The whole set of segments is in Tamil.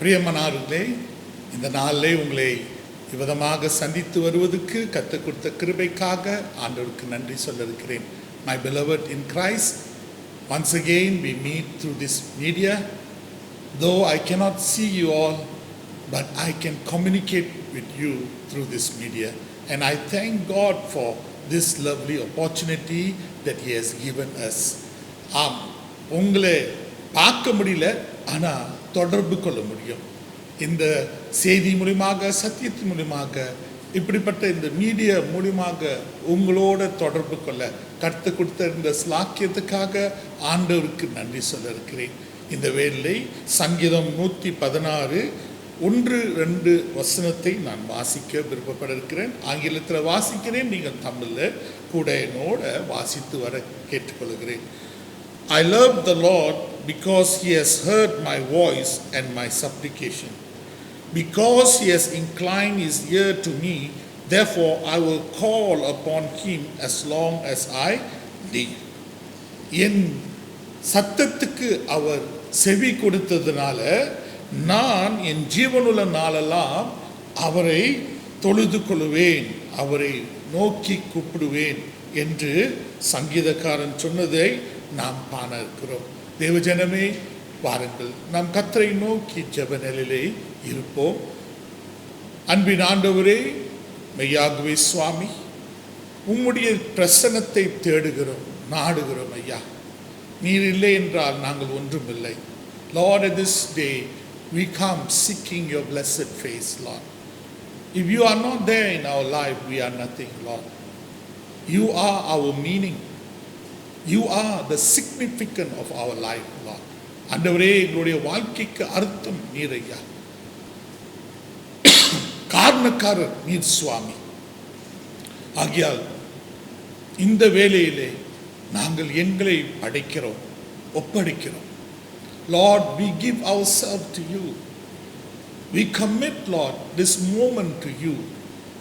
பிரியமானவர்களே, இந்த நாளிலே உங்களை விதமாக சந்தித்து வருவதற்கு கற்றுக் கொடுத்த கிருபைக்காக ஆண்டவருக்கு நன்றி சொல்ல இருக்கிறேன். My beloved in Christ, once again we meet through this media. Though I cannot see you all, but I can communicate with you through this media. And I thank God for this lovely opportunity that He has given us. உங்களை பார்க்க முடியல, ஆனால் தொடர்பு கொள்ள முடியும். இந்த செய்தி மூலியமாக, சத்தியத்தின் மூலியமாக, இப்படிப்பட்ட இந்த மீடியா மூலியமாக உங்களோட தொடர்பு கொள்ள கற்றுக் கொடுத்த இந்த ஸ்லாக்கியத்துக்காக ஆண்டவருக்கு நன்றி சொல்ல இருக்கிறேன். இந்த வேளை சங்கீதம் 116 1-2 வசனத்தை நான் வாசிக்க விருப்பப்பட இருக்கிறேன். ஆங்கிலத்தில் வாசிக்கிறேன், நீங்கள் தமிழில் கூட என்னோட வாசித்து வர கேட்டுக்கொள்கிறேன். I love the Lord because He has heard my voice and my supplication. Because He has inclined His ear to me, therefore I will call upon Him as long as I live. என் சத்தத்துக்கு அவர் செவி கொடுத்ததுனால நான் என் ஜீவனுள்ள நாளெல்லாம் அவரை தொழுது கொள்வேன், அவரை நோக்கி கூப்பிடுவேன் என்று சங்கீதக்காரன் சொன்னதை நாம் காண இருக்கிறோம். தேவஜனமே, வாருங்கள், நாம் கர்த்தரை நோக்கி ஜெப நிலையிலே இருப்போம். அன்பின் ஆண்டவரே, மெய்யாகவே சுவாமி, உம்முடைய பிரசன்னத்தை தேடுகிறோம், நாடுகிறோம் ஐயா. நீர் இல்லை என்றால் நாங்கள் ஒன்றும் இல்லை. Lord, at this day we come seeking your blessed face, Lord. If you are not there in our life, we are nothing, Lord. You are our meaning. You are the significance of our life, Lord. ஆண்டவரே, எங்களுடைய வாழ்க்கைக்கு அர்த்தம் நீர் ஐயா. காரணக்காரர் நீர் சுவாமி. ஆகையால் இந்த வேளையிலே நாங்கள் எங்களை படைக்கிறோம், ஒப்படைக்கிறோம். Lord, we give ourselves to you. We commit, Lord, this moment to you.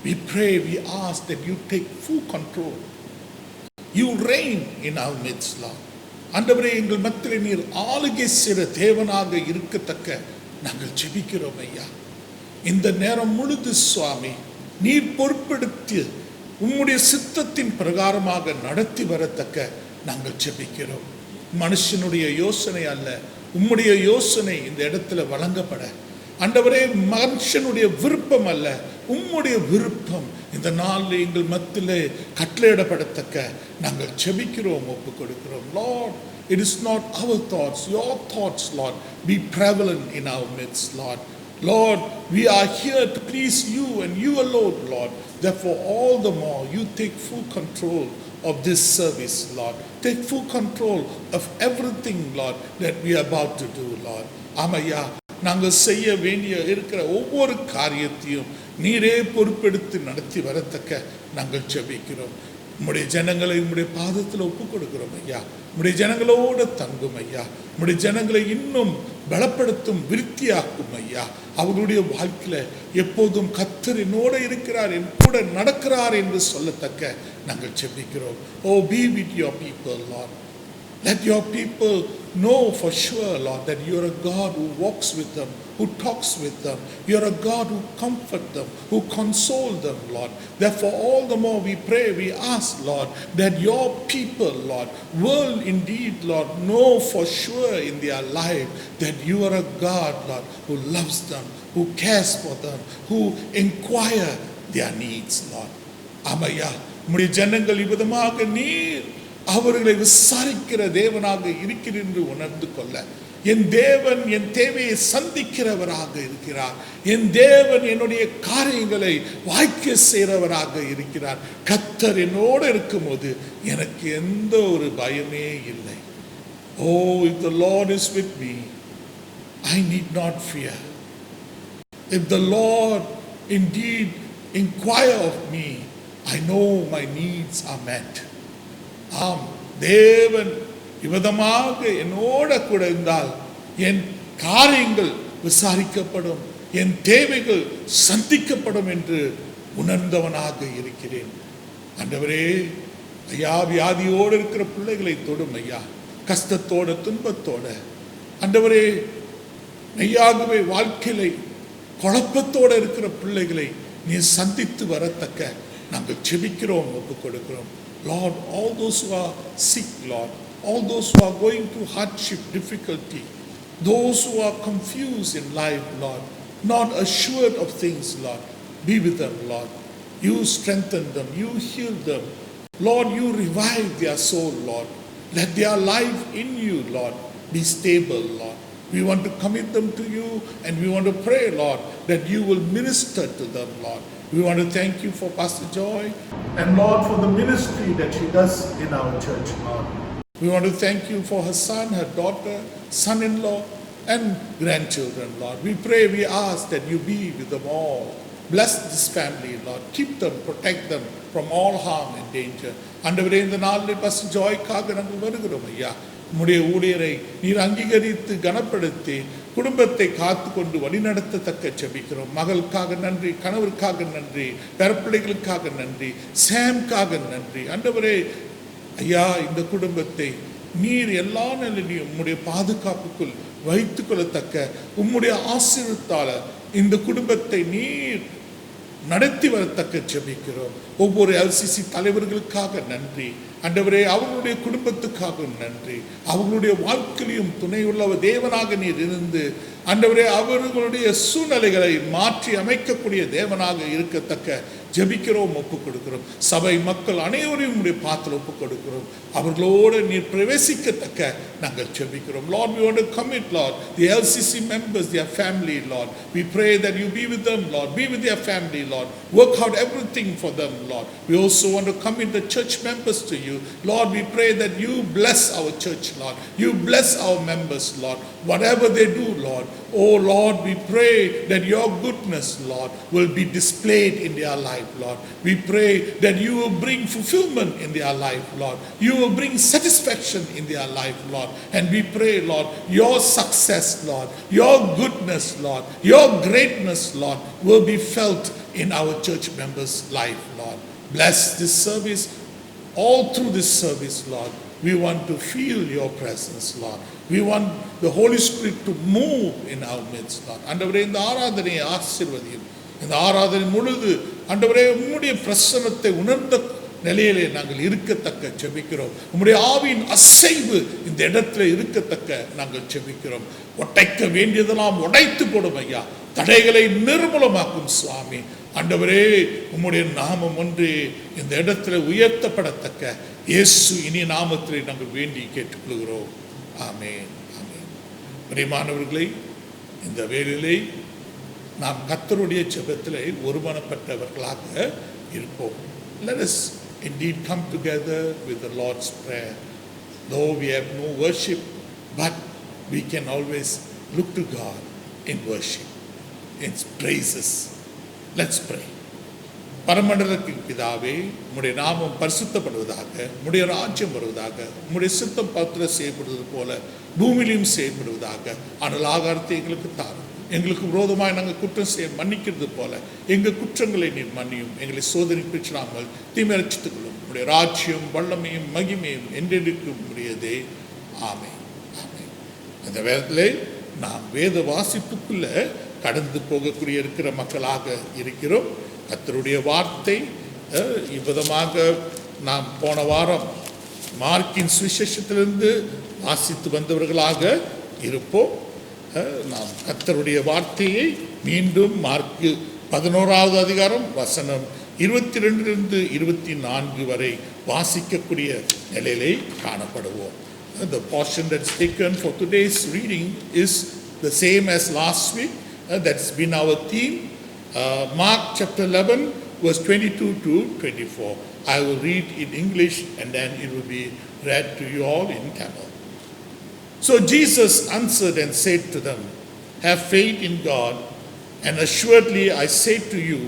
We pray, we ask that you take full control. You reign in our midst, Lord. ஆண்டவரே, எங்கள் மத்தியிலே நீர் ஆளுகை செய்கிற தேவனாக இருக்கத்தக்க நாங்கள் ஜெபிக்கிறோம் ஐயா. இந்த நேரம் முழுது சுவாமி நீர் பொறுப்பெடுத்து உம்முடைய சித்தத்தின் பிரகாரமாக நடத்தி வரத்தக்க நாங்கள் ஜெபிக்கிறோம். மனுஷனுடைய யோசனை அல்ல, உம்முடைய யோசனை இந்த இடத்துல வழங்கப்பட. ஆண்டவரே, மனுஷனுடைய விருப்பம் அல்ல, உம்முடைய விருப்பம் இந்த நாளில் எங்கள் மத்தியிலே கட்டளையிடப்படத்தக்க நாங்கள் ஜெபிக்கிறோம், ஒப்புக் கொடுக்கிறோம். Lord, it is not our thoughts, your thoughts, Lord, be prevalent in our midst, Lord. Lord, we are here to please you and you alone, Lord. Therefore, all the more, you take full control of this service, Lord. Take full control of everything, Lord, that we are about to do, Lord. ஆமையா, நாங்கள் செய்ய வேண்டிய இருக்கிற ஒவ்வொரு காரியத்தையும் நீரே பொறுப்பெடுத்து நடத்தி வரத்தக்க நாங்கள் ஜெபிக்கிறோம். உம்முடைய ஜனங்களை உம்முடைய பாதத்தில் ஒப்புக் கொடுக்கிறோம் ஐயா. உம்முடைய ஜனங்களோடு தங்கும் ஐயா. உம்முடைய ஜனங்களை இன்னும் பலப்படுத்தும், விருத்தியாக்கும் ஐயா. அவர்களுடைய வாழ்க்கையில் எப்போதும் கர்த்தர் என்னோடு இருக்கிறார், என் கூட நடக்கிறார் என்று சொல்லத்தக்க நாங்கள் ஜெபிக்கிறோம். Oh, be with your people, Lord. Let your people know for sure, Lord, that you are a God who walks with them, who talks with them. You are a God who comforts them, who consoles them, Lord. Therefore, all the more we pray, we ask, Lord, that your people, Lord, will indeed, Lord, know for sure in their life that you are a God, Lord, who loves them, who cares for them, who inquire their needs, Lord. Amaya, உம்முடைய ஜனங்கள் இவ்விதமாக நீர் அவர்களை விசாரிக்கிற தேவனாக இருக்கிறேன் என்று உணர்ந்து கொள்ள, என் தேவன் என் தேவையை சந்திக்கிறவராக இருக்கிறார். என் தேவன் என்னுடைய காரியங்களை வாய்க்க செய்கிறவராக இருக்கிறார். கர்த்தர் என்னோடு இருக்கும்போது எனக்கு எந்த ஒரு பயமே இல்லை. Oh, if the Lord is with me, I need not fear. If the Lord indeed inquire of me, I know my needs are met. ஆம், தேவன் இவ்விதமாக என்னோட கூட இருந்தால் என் காரியங்கள் விசாரிக்கப்படும், என் தேவைகள் சந்திக்கப்படும் என்று உணர்ந்தவனாக இருக்கிறேன். ஆண்டவரே, ஐயா, வியாதியோடு இருக்கிற பிள்ளைகளை தொடும் ஐயா, கஷ்டத்தோட துன்பத்தோட. ஆண்டவரே, மெய்யாகவே வாழ்க்கையிலே குழப்பத்தோடு இருக்கிற பிள்ளைகளை நீ சந்தித்து வரத்தக்க நாங்கள் செபிக்கிறோம், ஒப்புக் கொடுக்கிறோம். Lord, all those who are sick, Lord, all those who are going through hardship, difficulty, those who are confused in life, Lord, not assured of things, Lord, be with them, Lord. You strengthen them, you heal them. Lord, you revive their soul, Lord. Let their life in you, Lord, be stable, Lord. We want to commit them to you, and we want to pray, Lord, that you will minister to them, Lord. We want to thank you for Pastor Joy, and Lord, for the ministry that she does in our church, Lord. We want to thank you for her son, her daughter, son-in-law, and grandchildren, Lord. We pray, we ask that you be with them all. Bless this family, Lord. Keep them, protect them from all harm and danger. ஆண்டவரே, இந்த நாளில் பாஸ்டர் ஜாய்க்காக நாங்கள் வருகிறோம் ஐயா. உம்முடைய ஊழியரை நீர் அங்கீகரித்து கனப்படுத்தி குடும்பத்தை காத்து கொண்டு வழிநடத்தத்தக்க ஜெபிக்கிறோம். மகளுக்காக நன்றி, கணவருக்காக நன்றி, பேரப்பிள்ளைகளுக்காக நன்றி, சாம்காக நன்றி. ஆண்டவரே ஐயா, இந்த குடும்பத்தை நீர் எல்லா நிலையிலும் உம்முடைய பாதுகாப்புக்குள் வைத்துக் கொள்ளத்தக்க உம்முடைய ஆசீர்வாதத்தால இந்த குடும்பத்தை நீர் நடத்தி வரத்தக்க ஜெபிக்கிறோம். ஒவ்வொரு LCC தலைவர்களுக்காக நன்றி ஆண்டவரே, அவர்களுடைய குடும்பத்துக்காக நன்றி. அவர்களுடைய வாழ்க்கையிலும் துணையுள்ள தேவனாக நீர் இருந்து ஆண்டவரே, அவர்களுடைய சூழ்நிலைகளை மாற்றி அமைக்கக்கூடிய தேவனாக இருக்கத்தக்க ஜெபிக்கிறோம், ஒப்புக் கொடுக்கிறோம். சபை மக்கள் அனைவரையும் உடைய பாத்திரம் ஒப்புக் கொடுக்கிறோம். அவர்களோடு நீர் பிரவேசிக்கத்தக்க நாங்கள் ஜெபிக்கிறோம். Lord, we want to commit, Lord, the LCC members, their family, Lord. We pray that you be with them, Lord. Be with their family, Lord. Work out everything for them, Lord. We also want to commit the church members to you. Lord, we pray that you bless our church, Lord. You bless our members, Lord. Whatever they do, Lord. Oh, Lord, we pray that your goodness, Lord, will be displayed in their life, Lord. We pray that you will bring fulfillment in their life, Lord. You will bring satisfaction in their life, Lord. And we pray, Lord, your success, Lord, your goodness, Lord, your greatness, Lord, will be felt in our church members' life, Lord. Bless this service. All through this service, Lord, we want to feel your presence, Lord. We want the Holy Spirit to move in our midst, Lord. ஆண்டவரே, இந்த ஆராதனையை ஆசீர்வதியும். இந்த ஆராதனை முழுது ஆண்டவரே உம்முடைய பிரசன்னத்தை உணர்ந்த நிலையிலே நாங்கள் இருக்கத்தக்க ஜெபிக்கிறோம். உம்முடைய ஆவியின் அசைவு இந்த இடத்துல இருக்கத்தக்க நாங்கள் ஜெபிக்கிறோம். ஒட்டைக்க வேண்டியதெல்லாம் உடைத்து போடும் ஐயா. தடைகளை நிர்மூலமாக்கும் சுவாமி. ஆண்டவரே, உம்முடைய நாமம் ஒன்று இந்த இடத்துல உயர்த்தப்படத்தக்க இயேசு இனி நாமத்திலே நாங்கள் வேண்டி கேட்டுக்கொள்கிறோம். ஆமென், ஆமென். பிரியமானவர்களே, இந்த வேளையிலே நாம் கர்த்தருடைய ஜெபத்திலே ஒருமனப்பட்டவர்களாக இருப்போம். Let us indeed come together with the Lord's Prayer. Though we have no worship, but we can always look to God in worship, in praises. Let's pray. பரமண்டலத்தின் பிதாவே, உம்முடைய நாமம் பரிசுத்தப்படுவதாக, உம்முடைய ராஜ்யம் வருவதாக, உம்முடைய சித்தம் பரலோகத்தில் செய்யப்படுவது போல பூமியிலும் செய்யப்படுவதாக. ஆனால் ஆகாரத்தை எங்களுக்கு தாரும். எங்களுக்கு விரோதமாக நாங்கள் குற்றம் செய்ய மன்னிக்கிறது போல எங்கள் குற்றங்களை நீர் மன்னியும். எங்களை சோதனை பிடிச்சிடாமல் தீமை ரட்சித்துக் கொள்ளும். உம்முடைய ராஜ்யம் வல்லமையும் மகிமையும் என்றென்றைக்கும் உரியதே. ஆமென், ஆமென். அந்த வேதத்திலே நாம் வேத வாசிப்புக்குள்ள கடந்து போகக்கூடிய இருக்கிற மக்களாக இருக்கிறோம். கர்த்தருடைய வார்த்தை இவ்விதமாக நாம் போன வாரம் மார்க்கின் சுவிசேஷத்திலிருந்து வாசித்து வந்தவர்களாக இருப்போம். நாம் கர்த்தருடைய வார்த்தையை மீண்டும் மார்க்கு 11வது அதிகாரம் வசனம் 22 24 வரை வாசிக்கக்கூடிய நிலையிலே காணப்படுவோம். The portion that's taken for today's reading is the same as last week. That's been our theme. Mark chapter 11 verse 22 to 24. I will read in English and then it will be read to you all in Tamil. So Jesus answered and said to them, have faith in God, and assuredly I say to you,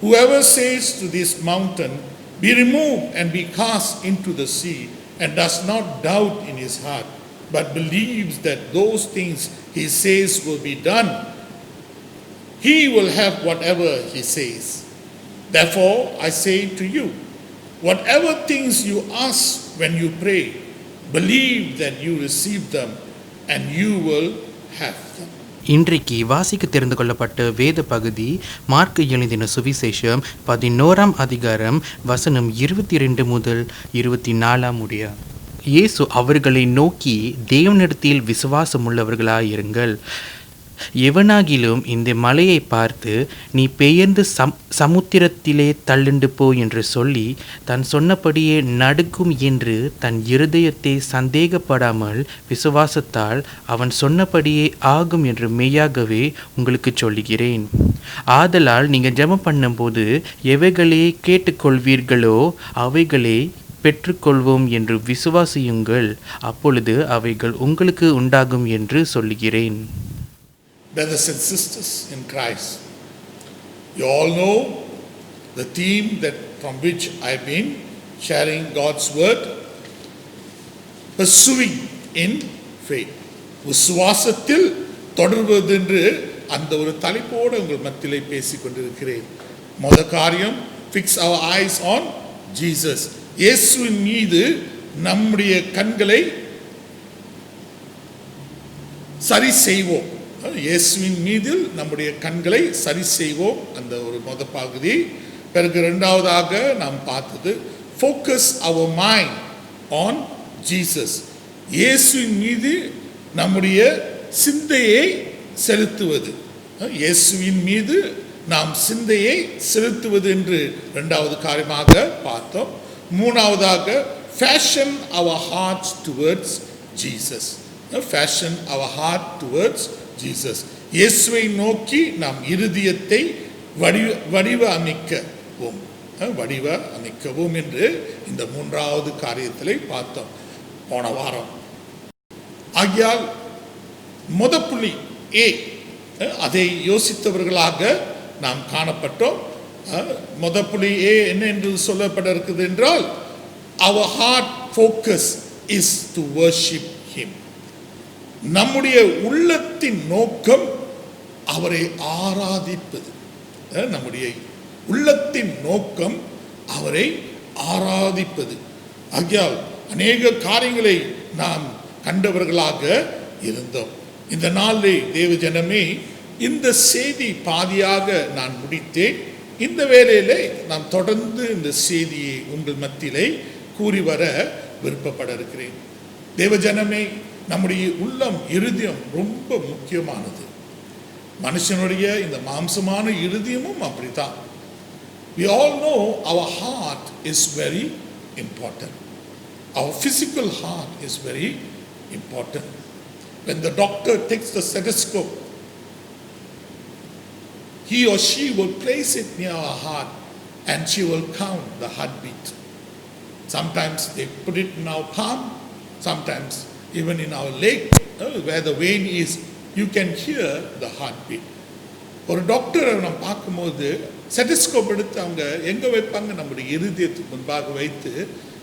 whoever says to this mountain, be removed and be cast into the sea, and does not doubt in his heart, but believes that those things he says will be done, he will have whatever he says. Therefore I say to you, whatever things you ask when you pray, believe that you receive them and you will have them. இன்றைக்கு வாசிக்க தெரிந்து கொள்ளப்பட்ட வேத பகுதி மார்க்கு எழுதின சுவிசேஷம் 11ஆம் அதிகாரம் வசனம் 22 முதல் 24 முடிய. இயேசு அவர்களை நோக்கி, தேவனிடத்தில் விசுவாசமுள்ளவர்களாயிருங்கள். எவனாகிலும் இந்த மலையை பார்த்து, நீ பெயர்ந்து சமுத்திரத்திலே தள்ளுண்டு போ என்று சொல்லி தான் சொன்னபடியே நடக்கும் என்று தன் இருதயத்தை சந்தேகப்படாமல் விசுவாசத்தால் அவன் சொன்னபடியே ஆகும் என்று மெய்யாகவே உங்களுக்கு சொல்லுகிறேன். ஆதலால் நீங்கள் ஜெபம் பண்ணும்போது எவைகளே கேட்டுக்கொள்வீர்களோ அவைகளே பெற்றுக்கொள்வோம் என்று விசுவாசியுங்கள், அப்பொழுது அவைகள் உங்களுக்கு உண்டாகும் என்று சொல்லுகிறேன். Brothers and sisters in Christ, you all know the theme that from which I've been sharing God's word, pursuing in faith. விசுவாசத்தில் தொடர்வது என்று அந்த ஒரு தலைப்போடு உங்கள் மத்தியிலே பேசிக் கொண்டிருக்கிறேன். முதல் காரியம், fix our eyes on Jesus. இயேசுவின் மீது நம்முடைய கண்களை சரி செய்வோம். இயேசுவின் மீது நம்முடைய கண்களை சரி செய்வோம், அந்த ஒரு முதல் பகுதி. பிறகு இரண்டாவதாக நாம் பார்த்தது focus our mind on Jesus. இயேசுவின் மீது நம்முடைய சிந்தையை செலுத்துவது. இயேசுவின் மீது நாம் சிந்தையை செலுத்துவது என்று இரண்டாவது காரியமாக பார்த்தோம். மூணாவதாக fashion our hearts towards Jesus. Fashion our heart towards Jesus. இயேசுவை நோக்கி நாம் இருதயத்தை வடிவமைக்கவும் என்று இந்த மூன்றாவது காரியத்திலே பார்த்தோம் போன வாரம். ஆகையால் முதப்புள்ளி ஏ, அதை யோசித்தவர்களாக நாம் காணப்பட்டோம். முதப்புள்ளி ஏ என்ன என்று சொல்லப்பட இருக்குது என்றால், our heart focus is to worship him. நம்முடைய உள்ளத்தின் நோக்கம் அவரை ஆராதிப்பது. நம்முடைய உள்ளத்தின் நோக்கம் அவரை ஆராதிப்பது. ஆகையால் அநேக காரியங்களை நாம் கண்டவர்களாக இருந்தோம். இந்த நாளில் தேவ ஜனமே, இந்த செய்தி பாதியாக நான் முடித்தேன். இந்த வேளையிலே நாம் தொடர்ந்து இந்த செய்தியை உங்கள் மத்தியிலே கூறி வர விருப்பப்பட இருக்கிறேன். தேவ ஜனமே, நம்முடைய உள்ளம், இருதயம் ரொம்ப முக்கியமானது. மனுஷனுடைய இந்த மாம்சமான இருதயமும் அப்படித்தான். We all know our heart is very important. Our physical heart is very important. When the doctor takes the stethoscope, he or she will place it near our heart and she will count the heartbeat. Sometimes they put it in our palm, sometimes even in our leg, where the vein is, you can hear the heartbeat. ஒரு டாக்டரை நம்ம பார்க்கும்போது ஸ்டெத்தஸ்கோப் எடுத்து அவங்க எங்கே வைப்பாங்க? நம்முடைய இருதயத்துக்கு முன்பாக வைத்து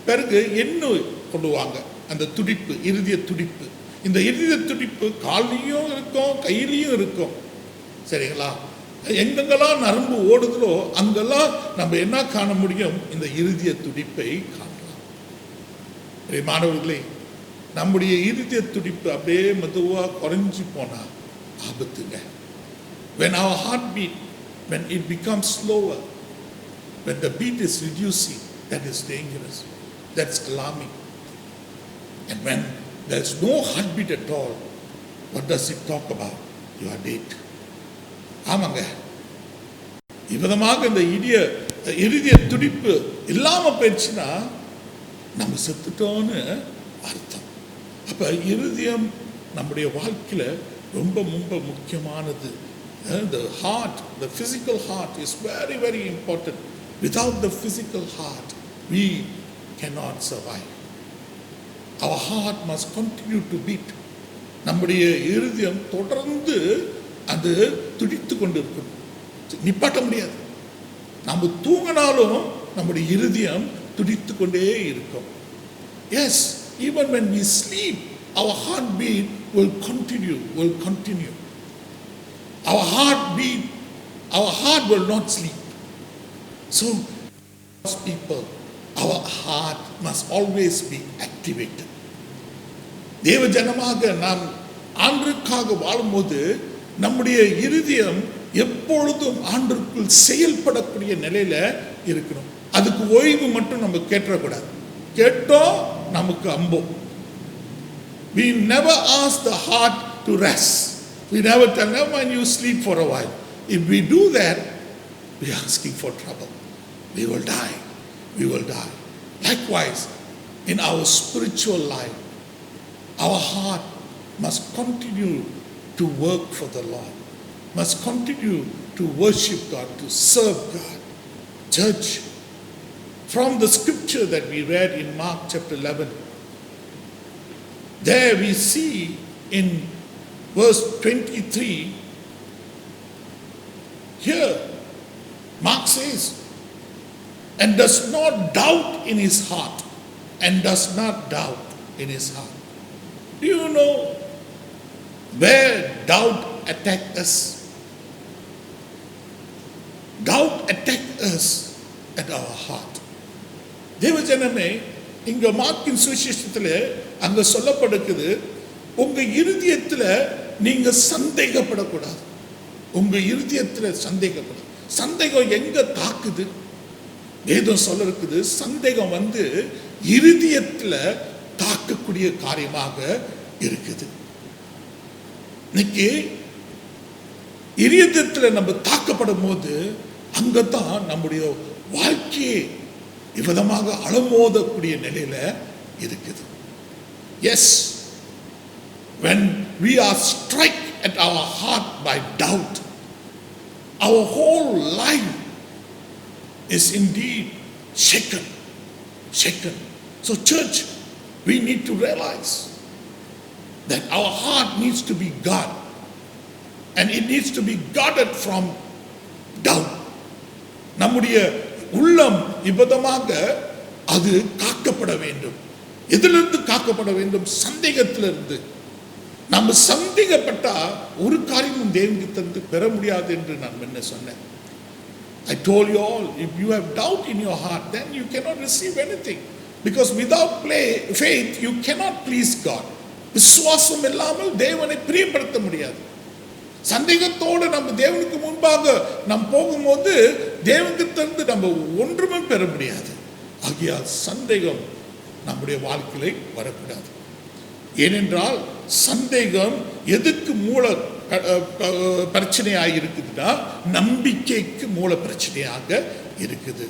பிறகு எண்ணெய் கொள்ளுவாங்க. அந்த துடிப்பு, இருதய துடிப்பு. இந்த இருதய துடிப்பு கால்லையும் இருக்கும், கையிலையும் இருக்கும். சரிங்களா? எங்கெங்கெல்லாம் நரம்பு ஓடுதோ அங்கெல்லாம் நம்ம என்ன காண முடியும்? இந்த இருதய துடிப்பை காணலாம். மாணவர்களே, நம்முடைய இருதய துடிப்பு அப்படியே மெதுவாக குறைஞ்சி போனா ஆபத்துங்க. When our heartbeat, when it becomes slower, when the beat is reducing, that is dangerous. That's alarming. And when there's no heartbeat at all, what does it talk about? You are dead. ஆமாங்க, இவ்விதமாக இந்த இருதய துடிப்பு இல்லாம போயிடுச்சுன்னா நம்ம செத்துட்டோன்னு அர்த்தம். அப்ப இருதயம் நம்முடைய வாழ்க்கையில ரொம்ப ரொம்ப முக்கியமானது. The heart, the physical heart is very, very important. Without the physical heart, we cannot survive. Our heart must continue to beat. நம்முடைய இருதயம் தொடர்ந்து அது துடித்து கொண்டு இருக்கும், நிப்பாட்ட முடியாது. நம்ம தூங்கினாலும் நம்முடைய இருதயம் துடித்து கொண்டே இருக்கும். Yes, even when we sleep, our heartbeat will continue. Our heart will not sleep. So, people, our heart must always be activated. தேவ ஜனமாக நாம் ஆண்டவருக்காக வாழும்போது நம்முடைய இருதயம் எப்பொழுதும் ஆண்டவருக்குள் செயல்படக்கூடிய நிலையில இருக்கணும். அதுக்கு ஓய்வு மட்டும் நம்ம கேட்டக்கூடாது. கேட்டோம் நமக்கு அம்பம். We never ask the heart to rest. We never tell them when you sleep for a while. If we do that, we are asking for trouble. We will die. We will die. Likewise, in our spiritual life, our heart must continue to work for the Lord, must continue to worship God, to serve God. Church, from the scripture that we read in Mark chapter 11, there we see in verse 23, here Mark says, and does not doubt in his heart, and does not doubt in his heart. Do you know where doubt attacked us? Doubt attacked us at our heart. தேவஜனமே, இங்க மார்க்கின் சுவிசேஷத்துல அங்க சொல்லப்படுகிறது, உங்க இருதயத்துல நீங்க சந்தேகப்படக்கூடாது. உங்க இருதயத்துல சந்தேகப்பட. சந்தேகம் எங்க தாக்குது? வேதம் சொல்ல இருக்குது, சந்தேகம் இருதயத்துல தாக்கக்கூடிய காரியமாக இருக்குது. இன்னைக்கு இருதயத்துல நம்ம தாக்கப்படும் போது அங்கதான் நம்முடைய வாழ்க்கையே இவ்விதமாக அலமோதக்கூடிய நிலையில இருக்குது. Yes, when we are struck at our heart by doubt, our whole life is indeed shaken. So church, we need to realize that our heart needs to be guarded, and it needs to be guarded from doubt. நம்முடைய உள்ளம் இவ்விதமாக அது காக்கப்பட வேண்டும். எதிலிருந்து காக்கப்பட வேண்டும்? சந்தேகத்திலிருந்து. நம்ம சந்தேகப்பட்டா ஒரு காரியமும் தேவனுக்கு தந்து பெற முடியாது என்று நான் என்ன சொன்னேன். I told you all, if you have doubt in your heart, then you cannot receive anything. Because without faith, you cannot please God. விசுவாசம் இல்லாமல் தேவனை பிரியப்படுத்த முடியாது. சந்தேகத்தோடு நம்ம தேவனுக்கு முன்பாக நாம் போகும்போது தேவனுக்கு நம்ம ஒன்றுமே பெற முடியாது. ஆகையால் சந்தேகம் நம்முடைய வாழ்க்கையில வரக்கூடாது. ஏனென்றால் சந்தேகம் எதுக்கு மூல பிரச்சனையாக இருக்குதுன்னா நம்பிக்கைக்கு மூல பிரச்சனையாக இருக்குது.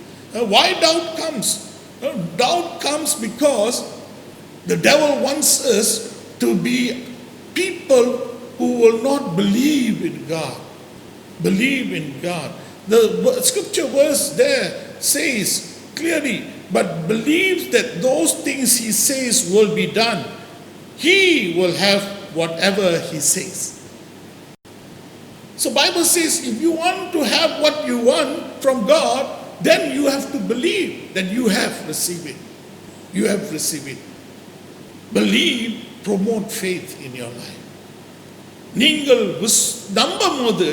Why doubt comes? Doubt comes because the devil wants us to be people who will not believe in God. Believe in God. The scripture verse there says clearly, but believes that those things he says will be done. He will have whatever he says. So Bible says if you want to have what you want from God, then you have to believe that you have received it. You have received it. Believe, promote faith in your life. நீங்கள் நம்பும் போது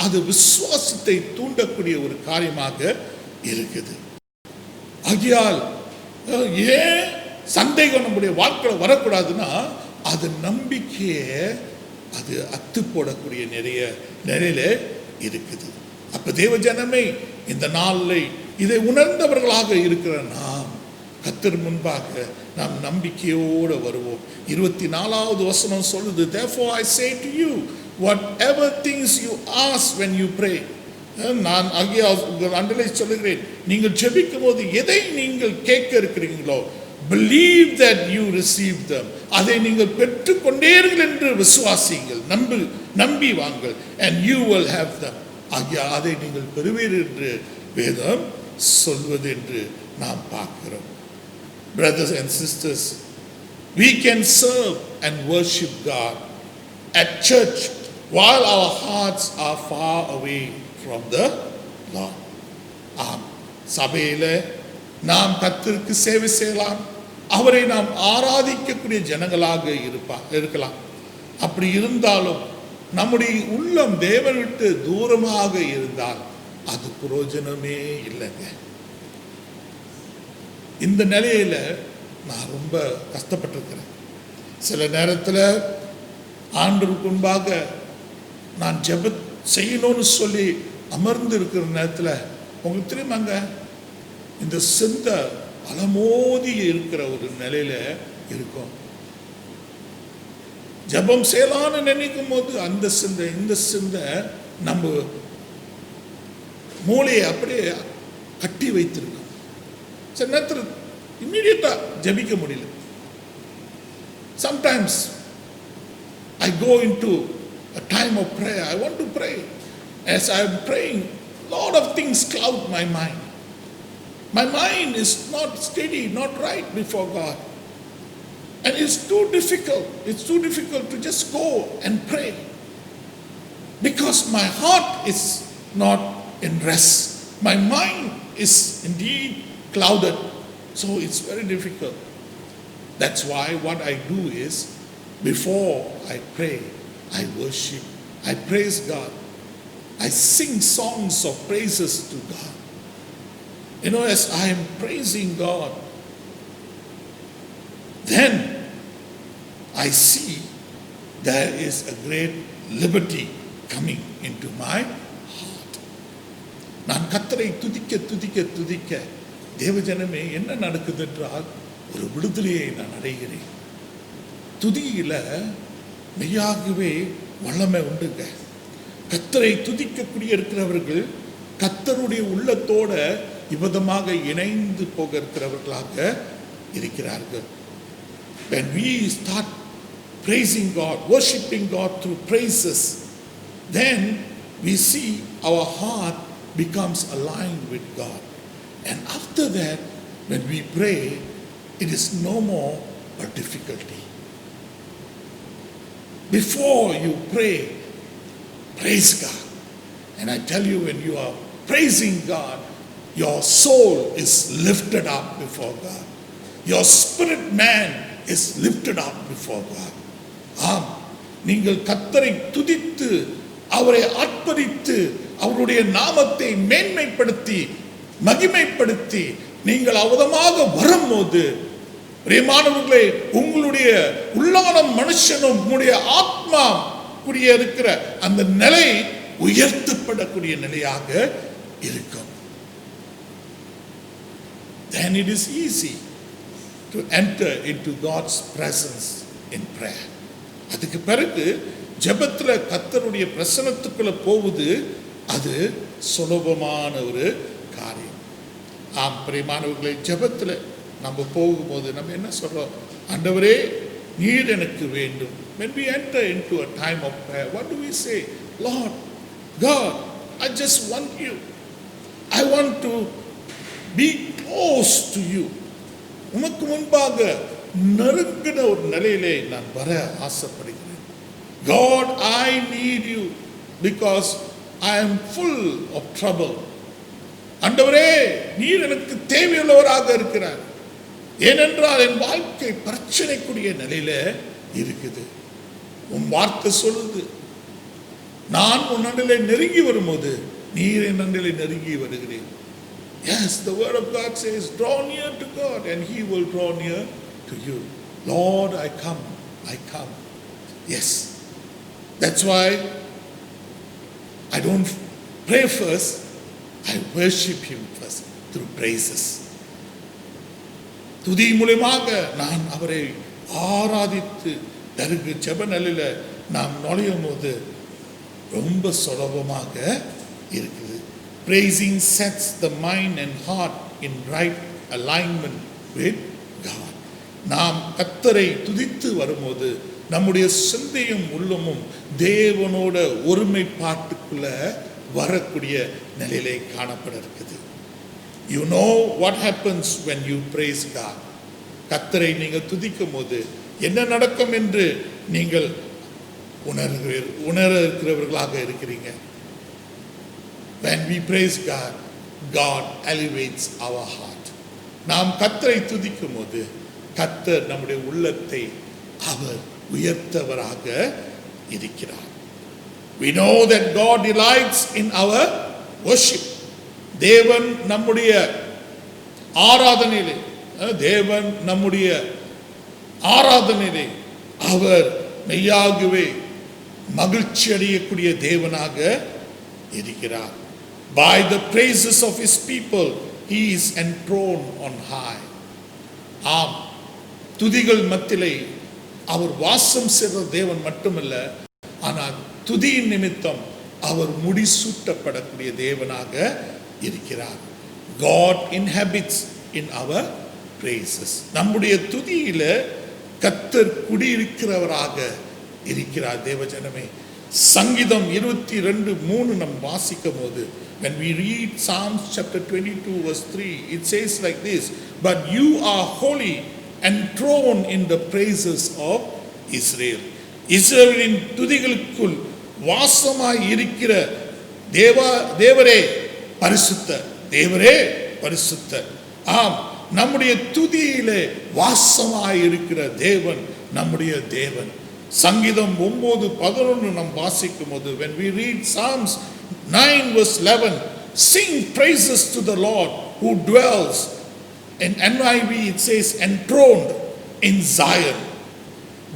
அது விசுவாசத்தை தூண்டக்கூடிய ஒரு காரியமாக இருக்குது. ஆகையால் ஏன் சந்தேகம் நம்முடைய வாழ்க்கையில் வரக்கூடாதுன்னா அது நம்பிக்கையை அது அத்து போடக்கூடிய நிலையில இருக்குது. அப்ப தேவ ஜனமே, இந்த நாளில் இதை உணர்ந்தவர்களாக இருக்கிற நாம் கர்த்தர் முன்பாக நாம் நம்பிக்கையோடு வருவோம். 24வது வசனம் சொல்லுது, therefore I say to you, whatever things you ask when you pray. நான் ஆகிய அண்டலை சொல்லுகிறேன், நீங்கள் ஜெபிக்கும் போது எதை நீங்கள் கேட்க இருக்கிறீங்களோ, believe that you receive them. அதை நீங்கள் பெற்றுக்கொண்டீர்கள் என்று விசுவாசிங்கள், நம்பி வாங்கள், and you will have them. ஆகிய அதை நீங்கள் பெறுவீர்கள் என்று வேதம் சொல்வது என்று நாம் பார்க்கிறோம். Brothers and sisters, we can serve and worship God at church while our hearts are far away from the Lord. சபையில நாம் கர்த்தருக்கு சேவை செய்யலாம், அவரை நாம் ஆராதிக்கக்கூடிய ஜனங்களாக இருக்கலாம். அப்படி இருந்தாலும் நம்முடைய உள்ளம் தேவனை விட்டு தூரமாக இருந்தால் அது பிரயோஜனமே இல்லைங்க. இந்த நிலையில நான் ரொம்ப கஷ்டப்பட்டிருக்கிறேன். சில நேரத்தில் ஆண்டவருக்கு முன்பாக நான் ஜெப செய்யணும்னு சொல்லி அமர்ந்து இருக்கிற நேரத்தில் உங்களுக்கு தெரியுமாங்க, இந்த சிந்தை அலமோதி இருக்கிற ஒரு நிலையில இருக்கும். ஜெபம் செய்யலான்னு நினைக்கும் போது அந்த சிந்தை இந்த சிந்தை நம்ம மூளையை அப்படியே கட்டி வைத்திருக்கும். சில நேரத்தில் இம்மீடியட்டா ஜெபிக்க முடியல. Sometimes I go into a time of prayer. I want to pray. As I am praying, a lot of things cloud my mind. My mind is not steady, not right before God. And it's too difficult. It's too difficult to just go and pray. Because my heart is not in rest. My mind is indeed clouded. So it's very difficult. That's why what I do is, before I pray, I worship, I praise God. I sing songs of praises to God. You know, as I am praising God, then I see there is a great liberty coming into my heart. நான் கர்த்தரை துதிக்க துதிக்க துதிக்க தேவஜனமே என்ன நடக்குது என்றால் ஒரு விடுதலையை நான் அடைகிறேன். துதியில மெய்யாகவே வல்லமை உண்டுங்க. கர்த்தரை துதிக்கக்கூடிய இருக்கிறவர்கள் கர்த்தருடைய உள்ளத்தோட இவ்விதமாக இணைந்து போக இருக்கிறவர்களாக இருக்கிறார்கள். When we start praising God, worshiping God through praises, then we see our heart becomes aligned with God. And after that, when we pray, it is no more a difficulty. Before you pray, praise God. And I tell you, when you are praising God, your soul is lifted up before God. Your spirit man is lifted up before God. ஆம், நீங்கள் கர்த்தரை துதித்து அவரை ஆர்ப்பரித்து அவருடைய நாமத்தை மேன்மைப்படுத்தி மகிமைப்படுத்தி நீங்கள் அவதமாக வரும்போது, பிரியமானவர்களே, உங்களுடைய உள்ளான மனுஷனும் உங்களுடைய ஆத்மா கூடிய இருக்கிற அந்த நிலை உயர்த்தப்படக்கூடிய நிலையாக இருக்கும். Then it is easy to enter into God's presence in prayer. அதுக்கு பிறகு ஜெபத்துல கர்த்தருடைய பிரசன்னத்துக்குள்ள போவது அது சுலபமான ஒரு காரியம். ஆம் பிரியமானவர்களே, ஜெபத்துல நம்ம போகும்போது நம்ம என்ன சொல்றோம்? ஆண்டவரே நீர் எனக்கு வேண்டும். When we enter into a time of prayer, what do we say? Lord God, I just want you. I want to be close to you. உமக்கு முன்பாக நெருங்கின ஒரு நிலையிலே நான் வர ஆசைப்படுகிறேன். God, I need you because I am full of trouble. ஆண்டவரே நீர் எனக்கு தேவையுள்ளவராக இருக்கிறார். ஏனென்றால் என் வாழ்க்கை பிரச்சனைக்குரிய நிலையில இருக்குது. உன் வார்த்தை சொல்லுது, நான் உன் நடுநிலை நெருங்கி வரும்போது நீர் என் நடுநிலை நெருங்கி வருகிறேன். Yes, the word of God says, draw near to God and he will draw near to you. Lord, I come, I come. Yes, that's why I don't pray first, I worship him first through praises. துதி மூலமாக நான் அவரை ஆராதித்து தருக்கு ஜெப நிலையில நாம் நுழையும் போது ரொம்ப சுலபமாக இருக்குது. Praising sets the mind and heart in right alignment with God. நாம் கர்த்தரை துதித்து வரும்போது நம்முடைய சிந்தையும் உள்ளமும் தேவனோட ஒருமைப்பாட்டுக்குள்ள வரக்கூடிய நிலையிலே காணப்பட இருக்குது. You know what happens when you praise God. கர்த்தரை நீங்கள் துதிக்கும் போது என்ன நடக்கும் என்று நீங்கள் உணர இருக்கிறவர்களாக இருக்கிறீங்க. When we praise God, God elevates our heart. நாம் கர்த்தரை துதிக்கும் போது கர்த்தர் நம்முடைய உள்ளத்தை அவர் உயர்த்தவராக இருக்கிறார். We know that God delights in our worship. தேவன் நம்முடைய ஆராதனையிலே அவர் மெய்யாகவே மகிழ்ச்சி அடையக்கூடிய தேவனாக இருக்கிறார். By the praises of his people he is enthroned on high. ஆம், துதிகள் மத்தியிலே அவர் வாசம் செய்கிற தேவன் மட்டுமல்ல, ஆனால் துதியின் நிமித்தம் அவர் முடிசூட்டப்படக்கூடிய தேவனாக இருக்கிறார். God inhabits in our praises. நம்முடைய துதியில கர்த்தர் குடியிருக்கிறவராக இருக்கிறார். தேவஜனமே, சங்கீதம் 22:3 நாம் வாசிக்கும் போது, when we read Psalms chapter 22 verse 3, it says like this, but you are holy, enthroned in the praises of Israel. இஸ்ரவேலின் துதிகளுக்குள் வாசமாய் இருக்கிற தேவரே பரிசுத்தர், தேவரே பரிசுத்தர். ஆம், நம்முடைய துதியிலே வாசமாய் இருக்கிற தேவன் நம்முடைய தேவன். சங்கீதம் 9:11 நாம் வாசிக்கும் போது, when we read Psalms 9 verse 11, sing praises to the Lord who dwells, in NIV it says enthroned in Zion,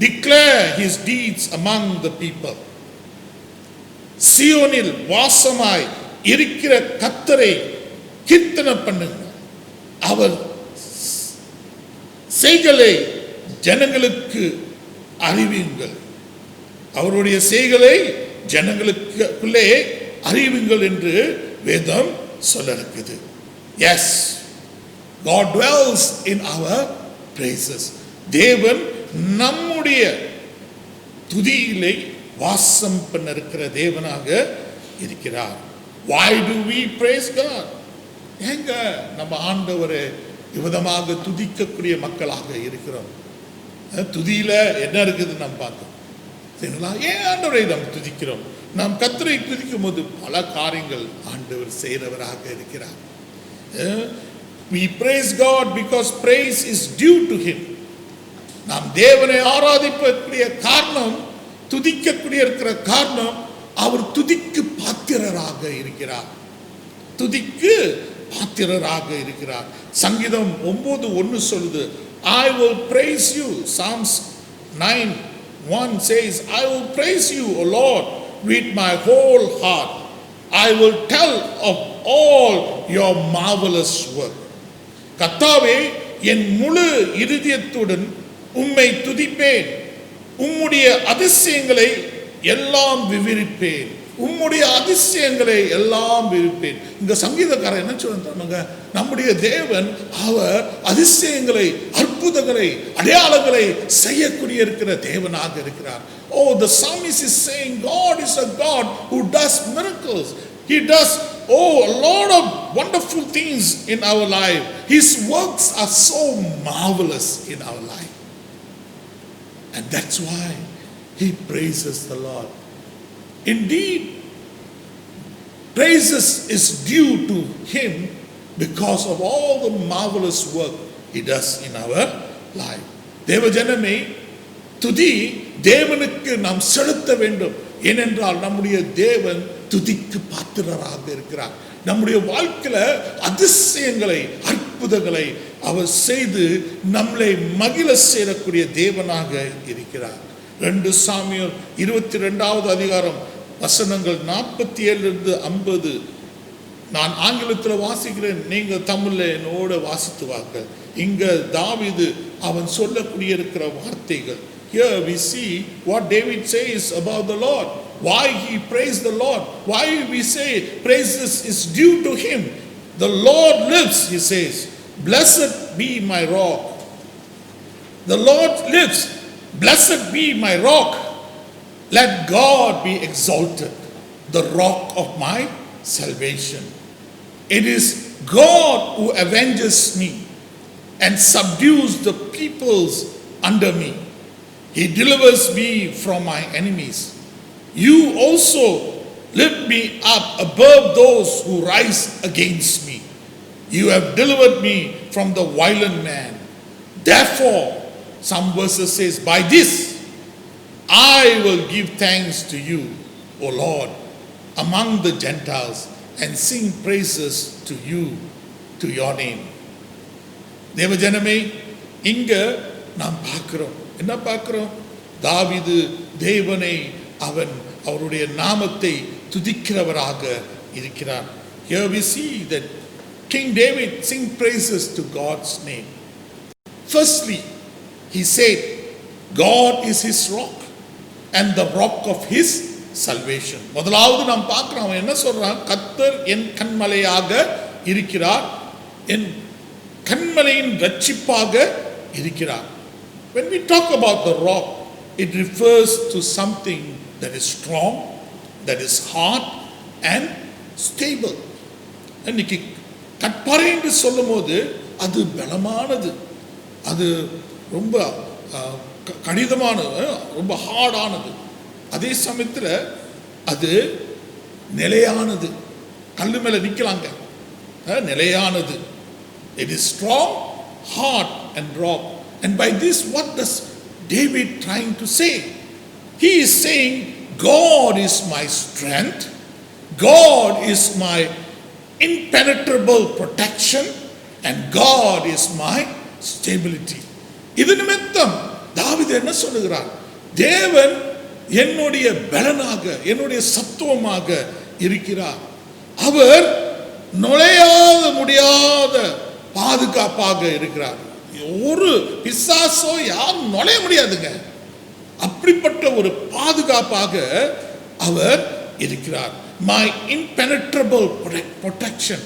declare his deeds among the people. சியோனில் வாசமாய் இருக்கிற கர்த்தரை கீர்த்தனை பண்ணுங்க, அவர் செய்களை ஜனங்களுக்கு அறிவியுங்கள், அவருடைய செய்களை ஜனங்களுக்குள்ளே அறிவியுங்கள் என்று வேதம் சொல்ல இருக்குது. Yes, God dwells in our praises. தேவன் நம்முடைய துதியிலே வாசம் பண்ண இருக்கிற தேவனாக இருக்கிறார். Why do we praise God? ஏங்க நம்ம ஆண்டவரை விதமாக துதிக்கக்கூடிய மக்களாக இருக்கிறோம். துதியில என்ன இருக்குது நாம் பார்த்தோம். சரிங்களா? ஏன் ஆண்டவரை நாம் துதிக்கிறோம்? நாம் கர்த்தரை துதிக்கும் போது பல காரியங்கள் ஆண்டவர் செய்கிறவராக இருக்கிறார். We praise God because praise is due to him. நாம் தேவனை ஆராதிக்கக்கூடிய காரணம், துதிக்கக்கூடிய இருக்கிற காரணம், அவர் துதிக்கு பாத்திரராக இருக்கிறார். துதிக்கு பாத்திரராக இருக்கிறார். சங்கீதம் 9:1 சொல்லுது, I will praise you. Psalms 9:1 says, I will praise you, O Lord, with my whole heart. I will tell of all your marvelous work. கர்த்தாவே, என் முழு இருதயத்துடன் உம்மை துதிப்பேன், உம்முடைய அதிசயங்களை எல்லாம் விவரிப்பேன், உம்முடைய அதிசயங்களை எல்லாம் விவரிப்பேன். இங்க சங்கீதக்காரர் என்ன சொல்றாங்க? நம்முடைய தேவன் அவர் அதிசயங்களை, அற்புதங்களை, அடையாளங்களை செய்யக்கூடிய இருக்கிற தேவனாக இருக்கிறார். Oh, the psalmist is saying God is a God who does miracles. He does a lot of wonderful things in our life. His works are so marvelous in our life. And that's why he praises the Lord. Indeed, praises is due to him because of all the marvelous work he does in our life. தேவஜனமே, துதி தேவனுக்கு நாம் செலுத்த வேண்டும். ஏனென்றால் நம்முடைய தேவன் துதிக்கு பாத்திரராக இருக்கிறார். நம்முடைய வாழ்க்கையில அதிசயங்களை, அற்புதங்களை அவர் செய்து நம்மளை மகிழ சேரக்கூடிய தேவனாக இருக்கிறார். 2 சாமுவேல் 22வது அதிகாரம் வசனங்கள் 47-50 நான் ஆங்கிலத்தில் வாசிக்கிறேன், நீங்க தமிழ்ல என்னோட வாசித்து வாங்க. இங்க தாவீது அவன் சொல்லக்கூடிய இருக்கிற வார்த்தைகள். Here we see what David says about the Lord. Why he praised the Lord. Why we say praises is due to him. The Lord lives, he says. Blessed be my rock. The Lord lives. Blessed be my rock. Let God be exalted, the rock of my salvation. It is God who avenges me and subdues the peoples under me. He delivers me from my enemies. You also lift me up above those who rise against me. You have delivered me from the violent man. Therefore, some verses says, by this I will give thanks to you, O Lord, among the Gentiles, and sing praises to you, to your name. தேவஜனமே, இங்க நாம் பார்க்கிறோம், என்ன பார்க்கிறோம்? தாவீது தேவனை அவன் அவருடைய நாமத்தை துதிக்கிறவராக இருக்கிறார். Here we see that King David sing praises to God's name. Firstly, he said, God is his rock and the rock of his salvation. முதலாவது நாம் பார்க்கிறோம், அவன் என்ன சொல்றான்? கர்த்தர் என் கன்மலையாக இருக்கிறார், என் கன்மலையின் ரட்சிப்பாக இருக்கிறார். When we talk about the rock, it refers to something that is strong, that is hard and stable. இன்னைக்கு கற்பாறை என்று சொல்லும் போது அது பலமானது, அது ரொம்ப கடினமானது, ரொம்ப ஹார்டானது. அதே சமயத்தில் அது நிலையானது, கல்லு மேல நிற்கலாங்க, நிலையானது. It is strong, hard and rock. And by this, what does David trying to say? He is saying, God is my strength, God is my impenetrable protection, and God is my stability. இது நிமித்தம் தாவீது என்ன சொல்லுகிறார்? தேவன் என்னுடைய பலனாக, என்னுடைய சத்துவமாக இருக்கிறார். அவர் நுழையாத முடியாத பாதுகாப்பாக இருக்கிறார். ஒரு பிசாசோ யாரும் நுழைய முடியாதுங்க. அப்படிப்பட்ட ஒரு பாதுகாப்பாக அவர் இருக்கிறார். My impenetrable protection,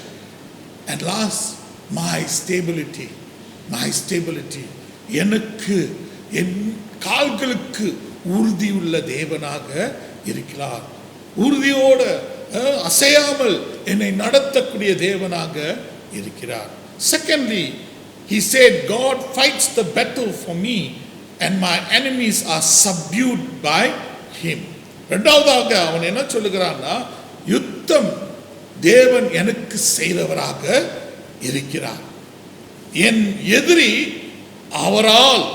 and last, my stability. My stability. எனக்கு என் கால்களுக்கு உறுதியுள்ள தேவனாக இருக்கிறார். உறுதியோட அசையாமல் என்னை நடத்தக்கூடிய தேவனாக இருக்கிறார். Secondly, he said, God fights the battle for me and my enemies are subdued by him. இரண்டாவதாக அவன் என்ன சொல்லுகிறான்னா, யுத்தம் தேவன் எனக்கு செய்தவராக இருக்கிறார். என் எதிரி அவரால்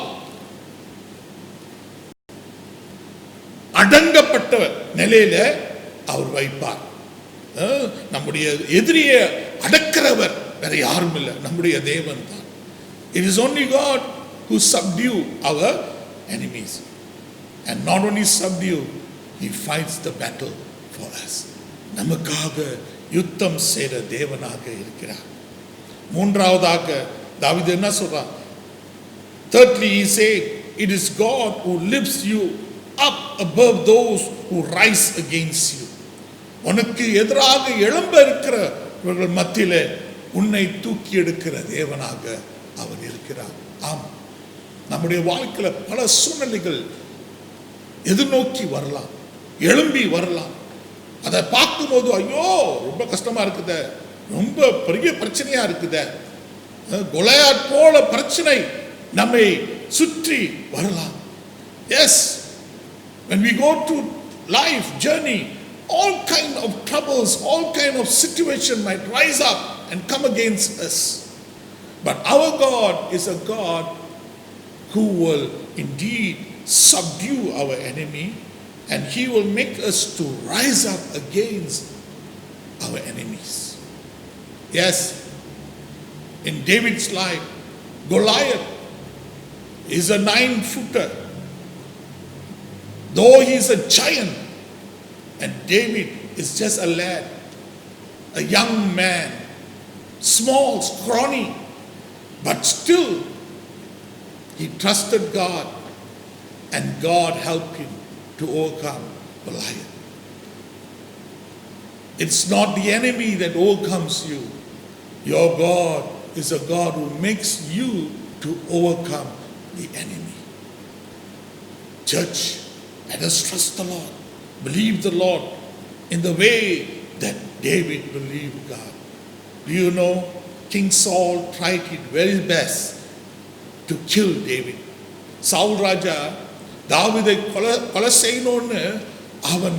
அடங்கப்பட்ட நிலையில அவர் வைப்பார். நம்முடைய எதிரியை அடக்கிறவர் வேற யாரும் இல்லை, நம்முடைய தேவன் தான். It is only God who subdue our enemies, and not only subdue, he fights the battle for us. நமக்காக யுத்தம் செய்த தேவனாக இருக்கிறார். மூன்றாவதாக தாவீது என்ன சொல்றார்? Thirdly, he said, it is God who lifts you up above those who rise against you. உனக்கு எதிராக எழும்ப இருக்கிறவர்கள் மத்தியிலே உன்னை தூக்கி எடுக்கிற தேவனாக அவர் இருக்கிறார். ஆம், நம்முடைய வாழ்க்கையில் பல சூழ்நிலைகள் எதிர்நோக்கி வரலாம், எழும்பி வரலாம். அதை பார்க்கும்போது ஐயோ ரொம்ப கஷ்டமா இருக்குதே, ரொம்ப பெரிய பிரச்சனையா இருக்குதே, கொலையாட் போல பிரச்சனை நம்மை சுற்றி வரலாம். Yes, when we go through life journey, all kind of troubles, all kind of situation might rise up and come against us. But our God is a God who will indeed subdue our enemy, and he will make us to rise up against our enemies. Yes, in David's life, Goliath is a 9-footer. Though he is a giant, and David is just a lad, a young man, small, scrawny, but still he trusted God, and God helped him to overcome Goliath. It's not the enemy that overcomes you. Your God is a God who makes you to overcome the enemy. Church, let us trust the Lord, believe the Lord in the way that David believed God. Do you know, King Saul tried his very best to kill David. Saul ராஜா தாவீதை கொலை செய்யணும்னு அவன்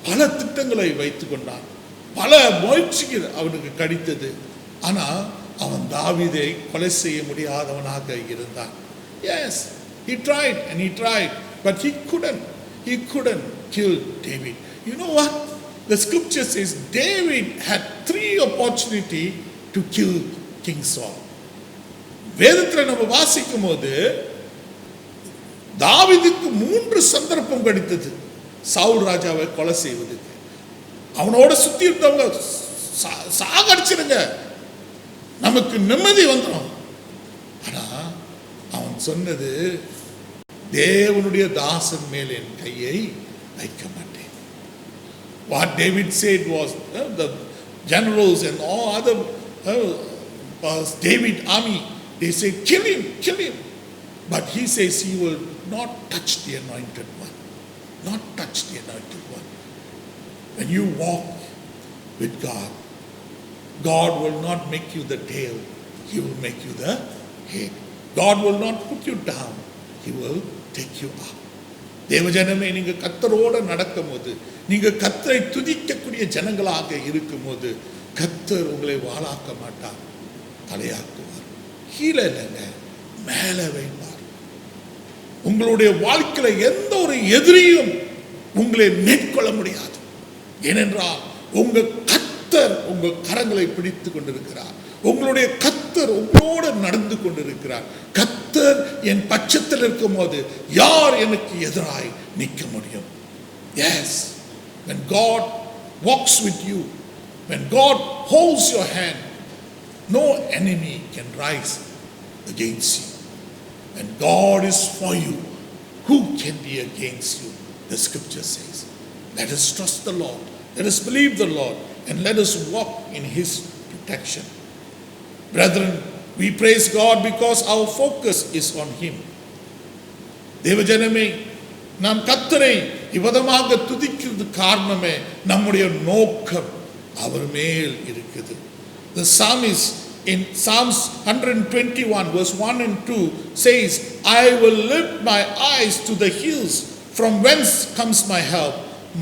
பல திட்டங்களை வைத்து கொண்டான், பல முயற்சிகள் அவனுக்கு கிடைத்தது. ஆனா அவன் தாவீதை கொலை செய்ய முடியாதவனாக இருந்தான். Yes, he tried and he tried, but he couldn't kill David. You know what? The scripture says David had 3 opportunities to kill King Saul. வேதத்தில் நம்ம வாசிக்கும் போது தாவீதுக்கு 3 சந்தர்ப்பம் கிடைத்தது சவுல் ராஜாவை கொலை செய்வதுக்கு. அவனோட சுத்தி இருந்தவங்க சாகடிச்சிருங்க, நமக்கு நிம்மதி வந்துடும். ஆனா அவன் சொன்னது, தேவனுடைய தாசன் மேல் என் கையை வைக்க மாட்டேன். What David said was, the generals and all other David army, they said, kill him. But he says he will not touch the anointed one. Not touch the anointed one. When you walk with God, God will not make you the tail, He will make you the head. God will not put you down, He will take you up. தேவஜனமே, நீங்க கர்த்தரோட நடக்கும் போது, நீங்க கர்த்தரை துதிக்கக்கூடிய ஜனங்களாக இருக்கும் போது, கர்த்தர் உங்களை வாளாக்க மாட்டார், தலையாக்குவார். கீழே இல்லைங்க, மேலே வைப்பார். உங்களுடைய வாழ்க்கையில எந்த ஒரு எதிரியும் உங்களை மேற்கொள்ள முடியாது. ஏனென்றால் உங்க கர்த்தர் உங்கள் கரங்களை பிடித்து கொண்டிருக்கிறார். உங்களுடைய கர்த்தர் உங்களோடு நடந்து கொண்டிருக்கிறார். கர்த்தர் என் பட்சத்தில் இருக்கும் போது யார் எனக்கு எதிராய் நிற்க முடியும்? Yes, when God walks with you, when God holds your hand, no enemy can rise against you. When God is for you, who can be against you? The scripture says. Let us trust the Lord, let us believe the Lord, and let us walk in His protection. Brethren, we praise God because our focus is on Him. தேவஜனமே, நாம் கர்த்தரை இவ்விதமாக துதிக்கிறது காரணமே நம்முடைய நோக்கம் அவர் மேல் இருக்குது. The psalmist in Psalms 121 verse 1 and 2 says, I will lift my eyes to the hills, from whence comes my help?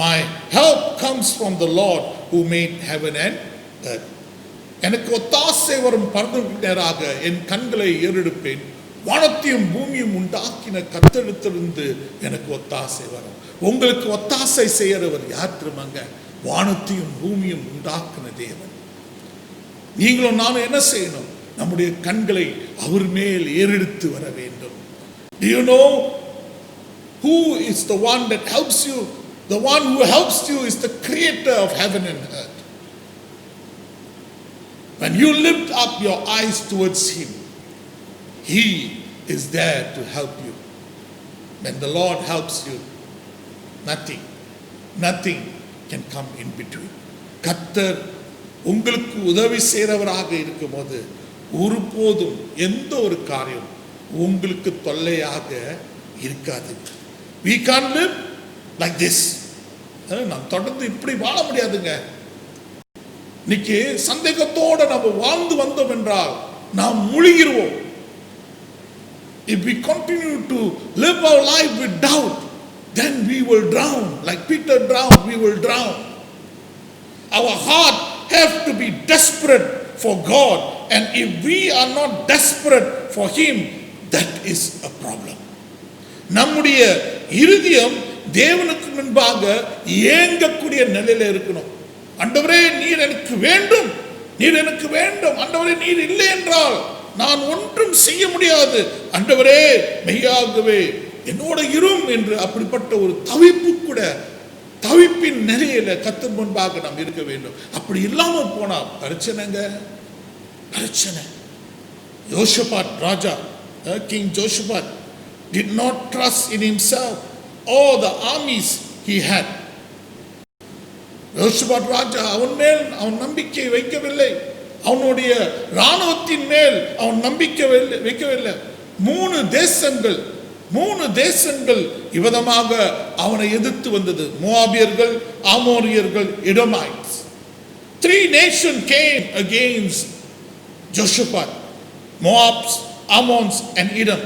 My help comes from the Lord who made heaven and earth. எனக்கு ஒத்தாசை வரும் பரலோகத்திற்கு நேராக என் கண்களை ஏறெடுப்பேன். வானத்தையும் பூமியும் உண்டாக்கின கர்த்தரிடத்திலிருந்து எனக்கு ஒத்தாசை வரும். உங்களுக்கு ஒத்தாசை செய்யறவர் யார் தெரியுமாங்க? வானத்தையும் பூமியும் உண்டாக்கின தேவன். நீங்களும் நானும் என்ன செய்யணும்? நம்முடைய கண்களை அவர் மேல் ஏறெடுத்து வர வேண்டும். Do you know who is the one that helps you? The one who helps you is the creator of heaven and earth. When you lift up your eyes towards Him, He is there to help you. When the Lord helps you, nothing can come in between. கர்த்தர் உங்களுக்கு உதவி செய்கிறவராக இருக்கும்போது ஒருபோதும் எந்த ஒரு காரியம் உங்களுக்கு தொல்லையாக இருக்காது. We can't live like this. நாம் தொடர்ந்து இப்படி வாழ முடியாதுங்க. இன்னைக்கு சந்தேகத்தோட நம்ம வாழ்ந்து வந்தோம் என்றால் நாம் முழுகிடுவோம். If we continue to live our life with doubt, then we will drown. Like Peter drowned, we will drown. Our heart have to be desperate for God, and if we are not desperate for Him, that is a problem. நம்முடைய இருதயம் தேவனுக்கு முன்பாக ஏங்கக்கூடிய நிலையில இருக்கணும். ஆண்டவரே, நீர் எனக்கு வேண்டும், நீர் எனக்கு வேண்டும். ஆண்டவரே, நீர் இல்லை என்றால் நான் ஒன்றும் செய்ய முடியாது. ஆண்டவரே, மெய்யாகவே என்னோட இரும் என்று அப்படிப்பட்ட ஒரு தவிப்பு கூட, தவிப்பின் நிலையில கர்த்தர் முன்பாக நாம் இருக்க வேண்டும். அப்படி இல்லாம போனா பிரச்சனைங்க, பிரச்சனை. யோசபாத் ராஜா, king ஜோஷபாத் did not trust in himself or the armies he had. யோசபாத் ராஜா அவன் மேல் அவன் நம்பிக்கை வைக்கவில்லை. அவனுடைய இராணுவத்தின் மேல் அவன் நம்பிக்கை வைக்கவில்லை. மூணு தேசங்கள் இவ்விதமாக அவனை எதிர்த்து வந்தது. மோவாபியர்கள், ஆமோரியர்கள், எடோமைட்ஸ். 3 nations came against Jehoshaphat: Moab, Ammon and Edom.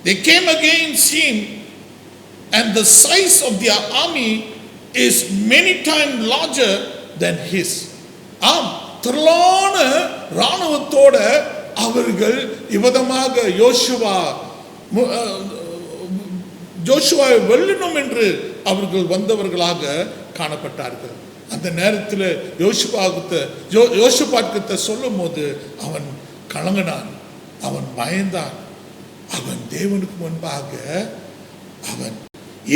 They came against him, and the size of their army is many times larger than his. திரளான இராணுவத்தோட அவர்கள் இவ்விதமாக ஜோஷுவாவை வெல்லணும் என்று அவர்கள் வந்தவர்களாக காணப்பட்டார்கள். அந்த நேரத்தில் யோசபாத்துக்கு சொல்லும் போது அவன் கலங்கினான், அவன் பயந்தான். அவன் தேவனுக்கு முன்பாக அவன்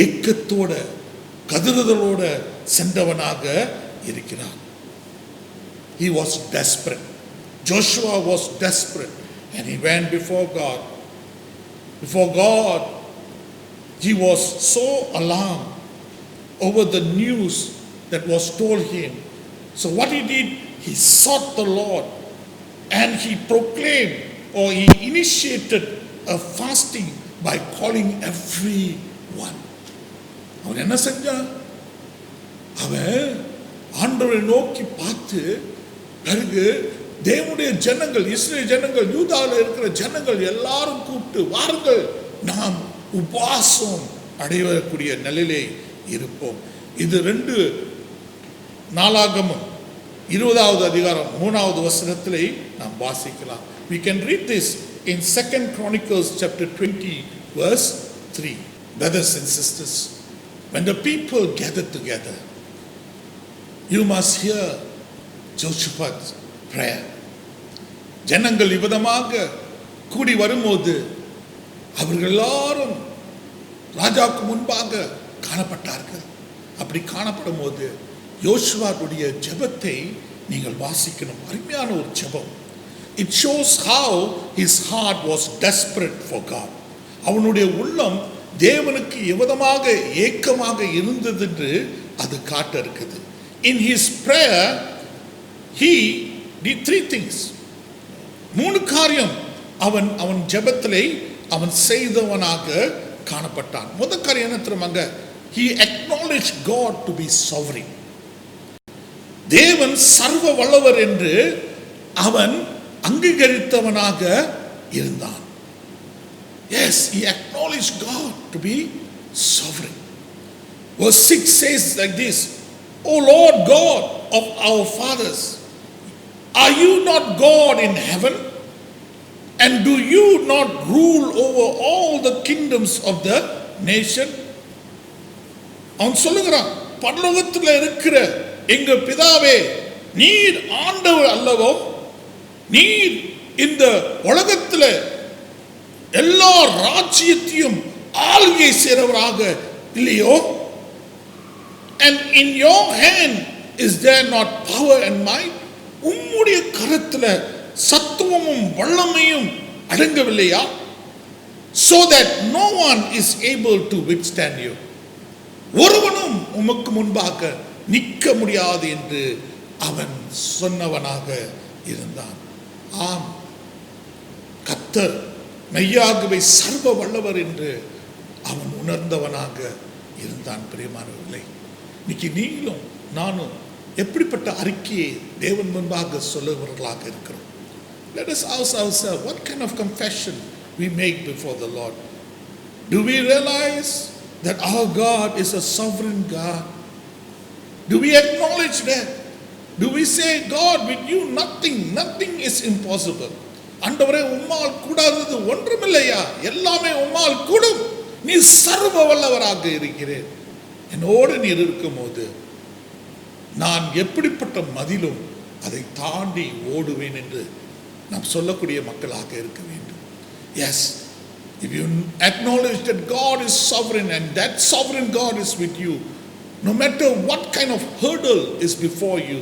ஏக்கத்தோட கதறுதலோட சென்றவனாக இருக்கிறான். He was desperate. Joshua was desperate and he went before God. Before God, he was so alarmed over the news that was told him. So what he did, he sought the Lord and he proclaimed or he initiated a fasting by calling everyone. அவன் என்ன செஞ்சான்? அவன் ஆண்டவரை நோக்கி பார்த்து பிறகு தேவனுடைய ஜனங்கள், இஸ்ரேல் ஜனங்கள், யூதாவில் இருக்கிற ஜனங்கள் எல்லாரும் கூப்பிட்டு வாருங்கள், நாம் உபவாசம் அடையக்கூடிய நிலையிலே இருப்போம். இது 2 நாளாகமம் 20வது அதிகாரம் 3வது வசனத்திலே நாம் வாசிக்கலாம். We can read this in 2 Chronicles chapter 20 verse 3. Brothers and sisters, when the people gather together, you must hear Joshua's prayer. ஜனங்கள் இவ்விதமாக கூடி வரும்போது அவர்கள் எல்லாரும் ராஜாவுக்கு முன்பாக காணப்பட்டார்கள். அப்படி காணப்படும் போது யோசுவாவுடைய ஜெபத்தை நீங்கள் வாசிக்கணும். அருமையான ஒரு ஜெபம். It shows how his heart was desperate for God. அவனுடைய உள்ளம் தேவனுக்கு எவ்விதமாக ஏக்கமாக இருந்தது என்று அது காட்ட இருக்குது. In his prayer he did 3 things. 3 காரியம் அவன் ஜெபத்திலே அவன் செய்தவனாக காணப்பட்டான். முதல் காரியம் என்ன தெரியுமாங்க? He acknowledged God to be sovereign. தேவன் சர்வ வல்லவர் என்று அவன் அங்கீகரித்தவனாக இருந்தான். Yes, he acknowledged God to be sovereign. Verse 6 says like this, O Lord God of our fathers, are you not God in heaven? And do you not rule over all the kingdoms of the nation? அவன் சொல்லுகிறான், பரலோகத்தில் இருக்கிற எங்க பிதாவே, நீர் ஆண்டவர் அல்லவோ? நீர் இந்த உலகத்தில் எல்லா ராஜ்யத்தையும் ஆளுகை செய்றவராக இல்லையோ? And in your hand is there not power and might? உம்முடைய கரத்தில் சத்துவமும் வல்லமையும் அடங்கவில்லையா? So that no one is able to withstand you. ஒருவனும் உமக்கு முன்பாக நிற்க முடியாது என்று அவன் சொன்னவனாக இருந்தான். ஆம், கர்த்தர் மெய்யாகவே சர்வ வல்லவர் என்று அவன் உணர்ந்தவனாக இருந்தான். பிரியமானவர்களே, இன்னைக்கு நீங்களும் நானும் எப்படிப்பட்ட அறிக்கையை தேவன் முன்பாக சொல்லுவர்களாக இருக்கிறோம்? Let us ask ourselves, what kind of confession we make before the Lord? Do we realize that our God is a sovereign God? Do we acknowledge that? Do we say, God, with you nothing is impossible? ஆண்டவரே, உம்மால் கூடாதது ஒன்றுமில்லையா? எல்லாமே உம்மால் கூடும். நீ சர்வ வல்லவராக இருக்கிறேன். என்னோடு நீர் இருக்கும்போது நான் எப்படிப்பட்ட மதிலும் அதை தாண்டி ஓடுவேன் என்று நாம் சொல்லக்கூடிய மக்களாக இருக்க வேண்டும். Yes, if you acknowledge that God is sovereign and that sovereign God is with you, no matter what kind of hurdle is before you,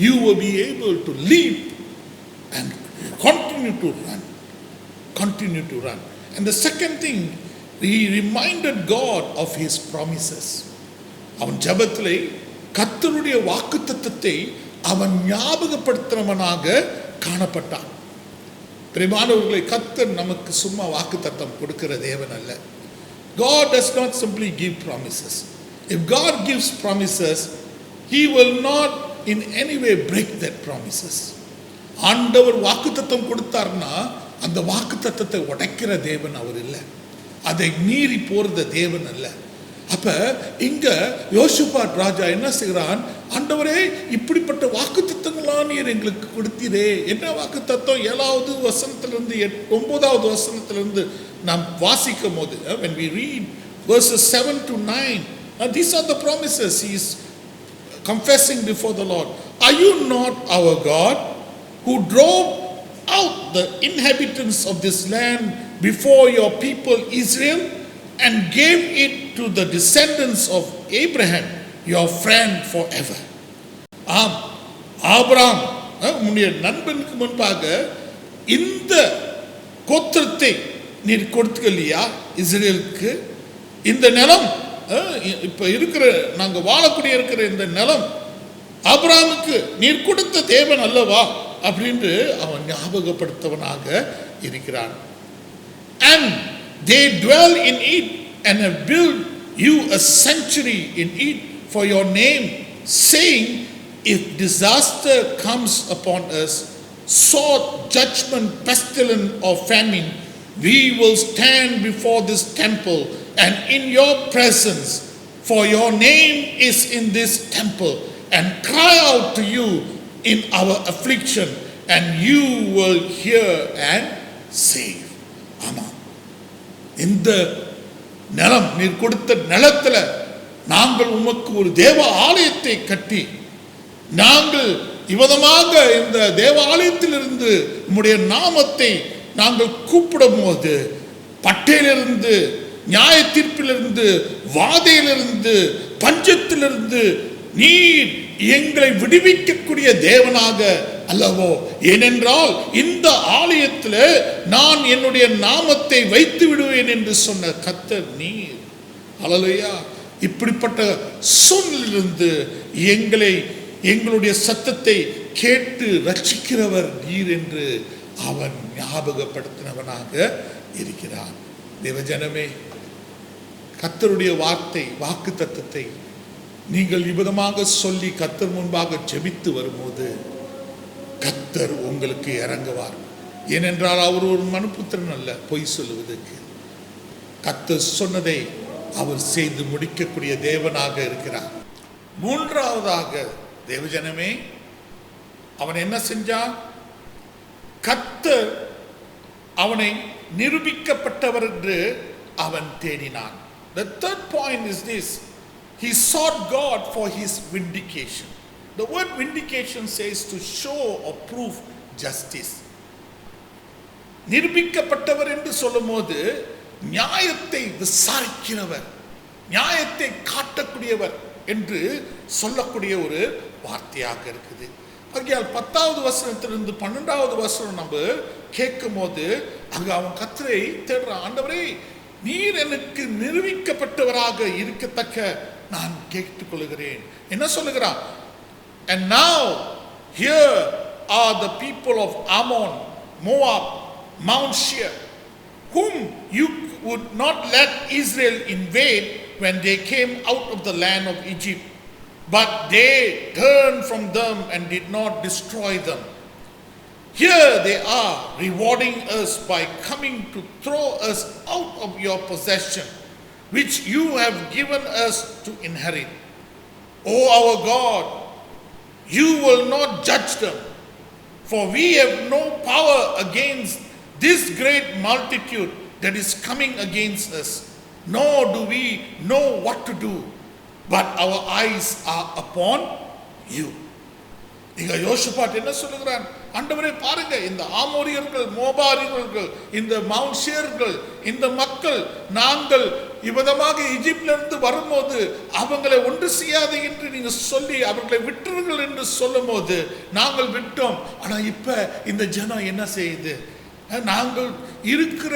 you will be able to leap and continue to run. And the second thing, he reminded God of his promises. அவன் ஜெபத்திலே கர்த்தருடைய வாக்குத்தத்தத்தை அவன் ஞாபகப்படுத்துறவனாக காணப்பட்டான். பிரியமானவர்களே, கர்த்தர் நமக்கு சும்மா வாக்குத்தத்தம் கொடுக்கிற தேவன் அல்ல. God does not simply give promises. If God gives promises, he will not in any way break that promises. ஆண்டவர் வாக்குத்தத்தம் கொடுத்தார்னா அந்த வாக்குத்தத்தத்தை உடைக்கிற தேவன் அவர் இல்லை. அதை மீறி போறது தேவன் அல்ல. அப்ப இங்க யோசுபாத் ராஜா என்ன செய்கிறான்? ஆண்டவரே, இப்படிப்பட்ட வாக்குத்தத்தங்களாம் நீர் எங்களுக்கு கொடுத்தீரே. என்ன வாக்குத்தத்தம்? 7வது வசனத்திலிருந்து 9வது வசனத்திலிருந்து நாம் வாசிக்கும் போது, when we read verses 7 to 9, these are the promises he is confessing before the Lord. Are you not our God, who drove out the inhabitants of this land before your people Israel and gave it to the descendants of Abraham, your friend forever. ஆம், ஆபிரகாம் உன்னுடைய நண்பனுக்கு முன்பாக இந்த கோத்திரத்தை நீர் கொடுத்துக்கலையா இஸ்ரேலுக்கு? இந்த நிலம் இப்ப இருக்கிற நாங்க வாழக்கூடிய இருக்கிற இந்த நிலம் ஆபிரகாமுக்கு நீர் கொடுத்த தேவன் அல்லவா அப்படின்னு அவன் ஞாபகப்படுத்தவனாக இருக்கிறான். And they dwell in it and have built you a sanctuary in it for your name, saying, if disaster comes upon us, sword, judgment, pestilence or famine, we will stand before this temple and in your presence, for your name is in this temple, and cry out to you in our affliction, and you will hear and save. ஆமா, இந்த நிலம் நீர் கொடுத்த நிலத்துல நாங்கள் உமக்கு ஒரு தேவ ஆலயத்தை கட்டி நாங்கள் இவ்விதமாக இந்த தேவாலயத்திலிருந்து உம்முடைய நாமத்தை நாங்கள் கூப்பிடும் போது பட்டையிலிருந்து, நியாய தீர்ப்பிலிருந்து, வாதையிலிருந்து, பஞ்சத்திலிருந்து நீர் எங்களை விடுவிக்கக்கூடிய தேவனாக அல்லவோ? ஏனென்றால் இந்த ஆலயத்தில் நான் என்னுடைய நாமத்தை வைத்து விடுவேன் என்று சொன்ன கர்த்தர் நீர். அல்லேலூயா. இப்படிப்பட்ட சூழ்நிலையிலிருந்து எங்களுடைய சத்தத்தை கேட்டு ரட்சிக்கிறவர் நீர் என்று அவன் ஞாபகப்படுத்தினவனாக இருக்கிறான். தேவஜனமே, கர்த்தருடைய வார்த்தை, வாக்கு தத்தத்தை நீங்கள் இவ்விதமாக சொல்லி கர்த்தர் முன்பாக ஜெபித்து வரும்போது கர்த்தர் உங்களுக்கு இறங்குவார். ஏனென்றால் அவர் ஒரு மனுபுத்திரன் அல்ல பொய் சொல்லுவதற்கு. கர்த்தர் சொன்னதை அவர் செய்து முடிக்கக்கூடிய தேவனாக இருக்கிறார். மூன்றாவதாக தேவஜனமே, அவன் என்ன செஞ்சான்? கர்த்தர் அவனை நிரூபிக்கப்பட்டவர் என்று அவன் தேடினான். The third point is this: he sought God for his vindication. The word vindication says to show or prove justice. நிரூபிக்கப்பட்டவர் என்று சொல்லும்போது நியாயத்தை விசாரிக்கிறவர், நியாயத்தை காட்டக்கூடியவர் என்று சொல்லக்கூடிய ஒரு வார்த்தையாக இருக்குது. ஆகையால் 10வது வசனத்திலிருந்து 12வது வசனம் நம்ம கேட்கும் போது அங்க அவன் கர்த்தரை தேடுறான். ஆண்டவரே, நீர் எனக்கு நிரூபிக்கப்பட்டவராக இருக்கத்தக்க நான் கேட்டுக்கொள்கிறேன். என்ன சொல்லுகிறான்? And now here are the people of Ammon, Moab, Mount Seir, whom you would not let Israel invade when they came out of the land of Egypt, but they turned from them and did not destroy them. Here they are, rewarding us by coming to throw us out of your possession, which you have given us to inherit. O our God, you will not judge them, for we have no power against this great multitude that is coming against us, nor do we know what to do, but our eyes are upon you. இங்க யோசுபாட் என்ன சொல்லுகிறான்? ஆண்டவரே பாருங்க, இந்த ஆமோரியர்கள், மோபாரியர்கள், இந்த மவுண்ட் சேர்கள், இந்த மக்கள் நாங்கள் இவ்விதமாக எகிப்திலிருந்து வரும்போது அவங்களை ஒன்று செய்யாது என்று நீங்க சொல்லி அவர்களை விட்டுருங்கள் என்று சொல்லும் போது நாங்கள் விட்டோம். ஆனா இப்ப இந்த ஜனம் என்ன செய்யுது? நாங்கள் இருக்கிற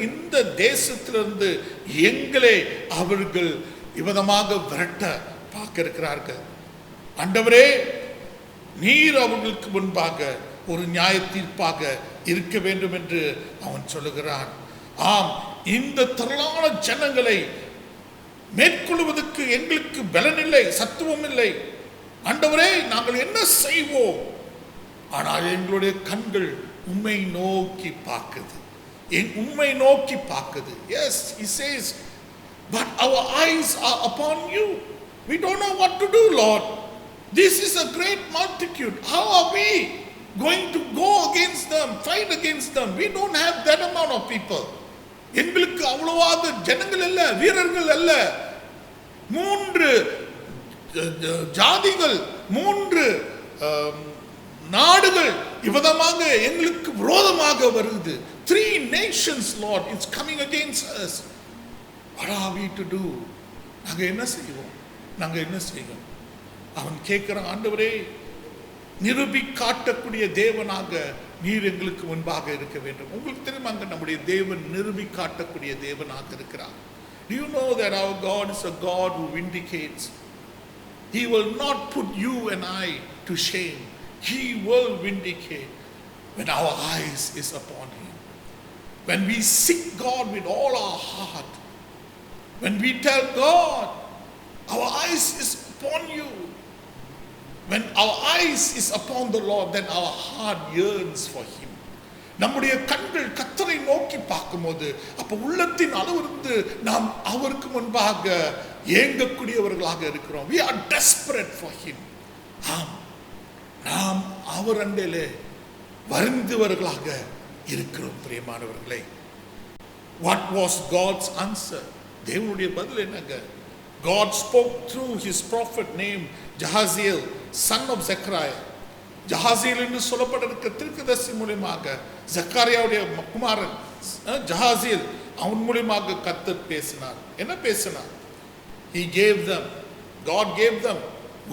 இந்த தேசத்திலிருந்து எங்களை அவர்கள் இவ்விதமாக விரட்ட பார்க்க இருக்கிறார்கள். ஆண்டவரே, நீர் அவர்களுக்கு முன்பாக ஒரு நியாய தீர்ப்பாக இருக்க வேண்டும் என்று அவன் சொல்லுகிறான். ஆம், இந்த திரளான ஜனங்களை மேற்கொள்வதற்கு எங்களுக்கு பலனில்லை, சத்துவம் இல்லை. ஆண்டவரே, நாங்கள் என்ன செய்வோம்? ஆனால் எங்களுடைய கண்கள் உம்மை நோக்கி பார்க்குது, உம்மை நோக்கி பார்க்குது. Yes, he says, but our eyes are upon you. We don't know what to do, Lord. This is a great multitude. How are we going to go against them, fight against them? We don't have that amount of people. எங்களுக்கு அவ்வளவாக ஜனங்கள் அல்ல, வீரர்கள் அல்ல. 3 ஜாதிகள், 3 நாடுகள் இவ்விதமாக எங்களுக்கு விரோதமாக வருது. 3 nations, Lord, it's coming against us. What are we to do? நாங்கள் என்ன செய்வோம்? நாங்கள் என்ன செய்வோம்? அவன் கேட்கிற, ஆண்டவரே, நிரூபி காட்டக்கூடிய தேவனாக நீர் எங்களுக்கு முன்பாக இருக்க வேண்டும். உங்களுக்கு தெரியுமா, அங்க நம்முடைய தேவன் நிரூபி காட்டக்கூடிய தேவனாக இருக்கிறார். Do you know that our God is a God who vindicates? He will not put you and I to shame. He will vindicate when our eyes is upon Him. When we seek God with all our heart, when we tell God, our eyes is upon you. When our eyes is upon the Lord, then our heart yearns for Him. நம்முடைய கண்கள் கர்த்தரை நோக்கி பார்க்கும்போது, அப்ப உள்ளத்தின் அளவிலிருந்து நாம் அவருக்கு முன்பாக ஏங்கக்கூடியவர்களாக இருக்கிறோம். We are desperate for Him. ஆம், நாம் அவர் அண்டையிலே வருந்துவர்களாக இருக்கிறோம். பிரியமானவர்களே, what was God's answer? தேவனுடைய பதில் என்னங்க? God spoke through His prophet named Jahaziel, son of Zechariah. ஜஹாசியல் என்று சொல்லப்பட்டிருக்க தீர்க்கதரிசி மூலமாக, ஜக்கரியாவுடைய குமாரன் ஜஹாசியல், அவன் மூலமாக கர்த்தர் பேசினார். என்ன பேசினார்? He gave them, God gave them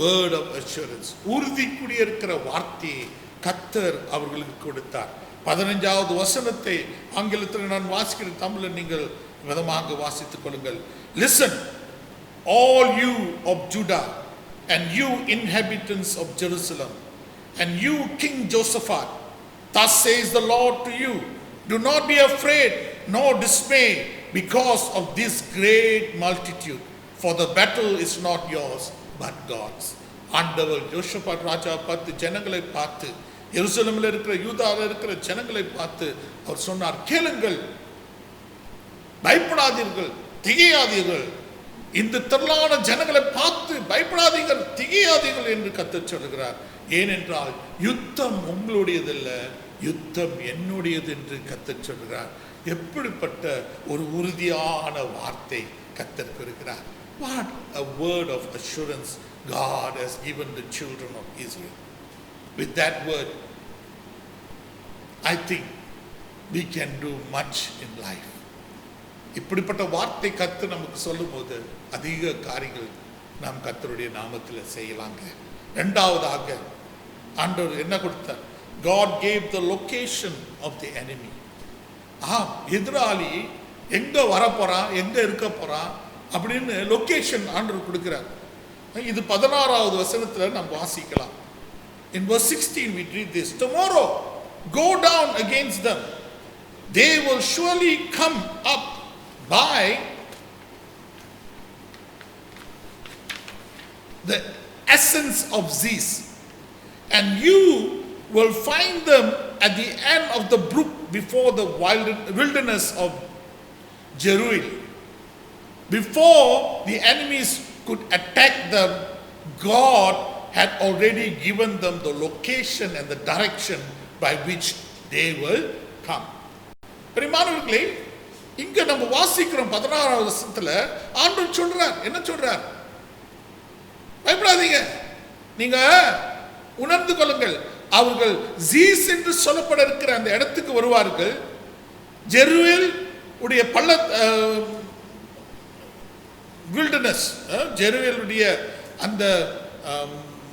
word of assurance. உறுதி கூடியிருக்கிற வார்த்தையை கர்த்தர் அவர்களுக்கு கொடுத்தார். 15வது வசனத்தை ஆங்கிலத்தில் நான் வாசிக்கிறேன், தமிழில் நீங்கள் விதமாக வாசித்துக் கொள்ளுங்கள். Listen, all you of Judah and you inhabitants of Jerusalem, and you King Josaphat, thus says the Lord to you, do not be afraid nor dismay because of this great multitude, for the battle is not yours but God's. ஆண்டவர் யோசபாத் ராஜா பார்த்து, ஜனங்களை பார்த்து, எருசலேமில் இருக்கிற யூதாவில் இருக்கிற ஜனங்களை பார்த்து அவர் சொன்னார், கேளுங்கள், பயப்படாதீர்கள், திகையாதீர்கள். இந்த திரளான ஜனங்களை பார்த்து பயப்படாதீர்கள், திகையாதீர்கள் என்று கர்த்தர் சொல்கிறார். ஏனென்றால் யுத்தம் உங்களுடையதல்ல, யுத்தம் என்னுடையது என்று கர்த்தர் சொல்கிறார். எப்படிப்பட்ட ஒரு உறுதியான வார்த்தை கர்த்தர் இருக்கிறார். What a word of assurance God has given the children of Israel. With that word, I think we can do much in life. இப்படிப்பட்ட வார்த்தை கர்த்தர் நமக்கு சொல்லும் போது அதிக காரியங்கள் நாம் கர்த்தருடைய நாமத்தில் செய்யலாங்க. இரண்டாவதாக ஆண்டவர் என்ன கொடுத்தார்? God gave the location of the enemy. எதிராளி எங்க வரப்போறான், எங்க இருக்க போறான் அப்படின்னு லொகேஷன் ஆண்டவர் கொடுக்கிறார். இது 16வது வசனத்தில் நாம் வாசிக்கலாம். In verse 16 we read this, tomorrow go down against them, they will surely come up by the essence of Ziz, and you will find them at the end of the brook before the wilderness of Jeruel. Before the enemies could attack them, God had already given them the location and the direction by which they will come. பிரியமானவர்களே, இங்க நம்ம வாசிக்கிறோம் 16வது வசனத்துல ஆண்டவர் சொல்றார், என்ன சொல்றார்? பயப்படாதீங்க, நீங்க உணர்ந்து கொள்ளுங்கள், அவர்கள் ஜீஸ் என்று சொல்லப்பட இருக்கிற அந்த இடத்துக்கு வருவார்கள். ஜெருவேல் உடைய வில்டர்னஸ், ஜெருவேலுடைய அந்த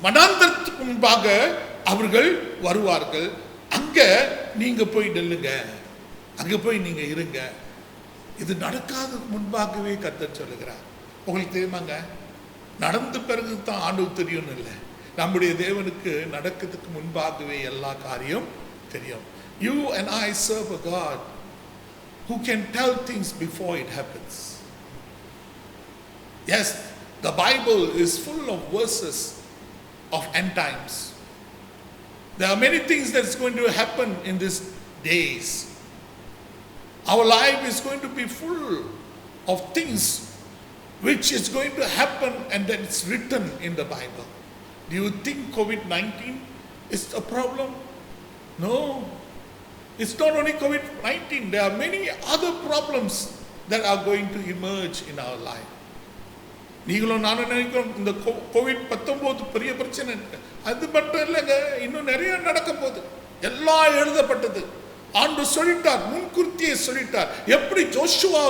மனாந்தரத்துக்கு முன்பாக அவர்கள் வருவார்கள். அங்க நீங்க போய் நில்லுங்க, அங்க போய் நீங்க இருங்க. இது நடக்காததுக்கு முன்பாகவே கர்த்தர் சொல்லுகிறார். உங்களுக்கு தெரியுமாங்க, நடந்த பிறகு தான் ஆண்டவர் தெரியும் இல்லை, நம்முடைய தேவனுக்கு நடக்கிறதுக்கு முன்பாகவே எல்லா காரியம் தெரியும். You and I serve a God who can tell things before it happens. Yes, the Bible is full of verses of end times. There are many things that's going to happen in these days. Our life is going to be full of things which is going to happen, and that it's written in the Bible. Do you think COVID-19 is a problem? No. It's not only COVID-19. There are many other problems that are going to emerge in our life. நீங்களும் நானும் நினைக்கிறோம் இந்த COVID-19 பெரிய பிரச்சனை, அது மட்டும் இல்லைங்க, இன்னும் நிறைய நடக்க போகுது. எல்லாம் எழுதப்பட்டது. ஆண்டவர் சொல்லிட்டார், முன்கூட்டியே சொல்லிட்டார். எப்படி ஜோஷுவா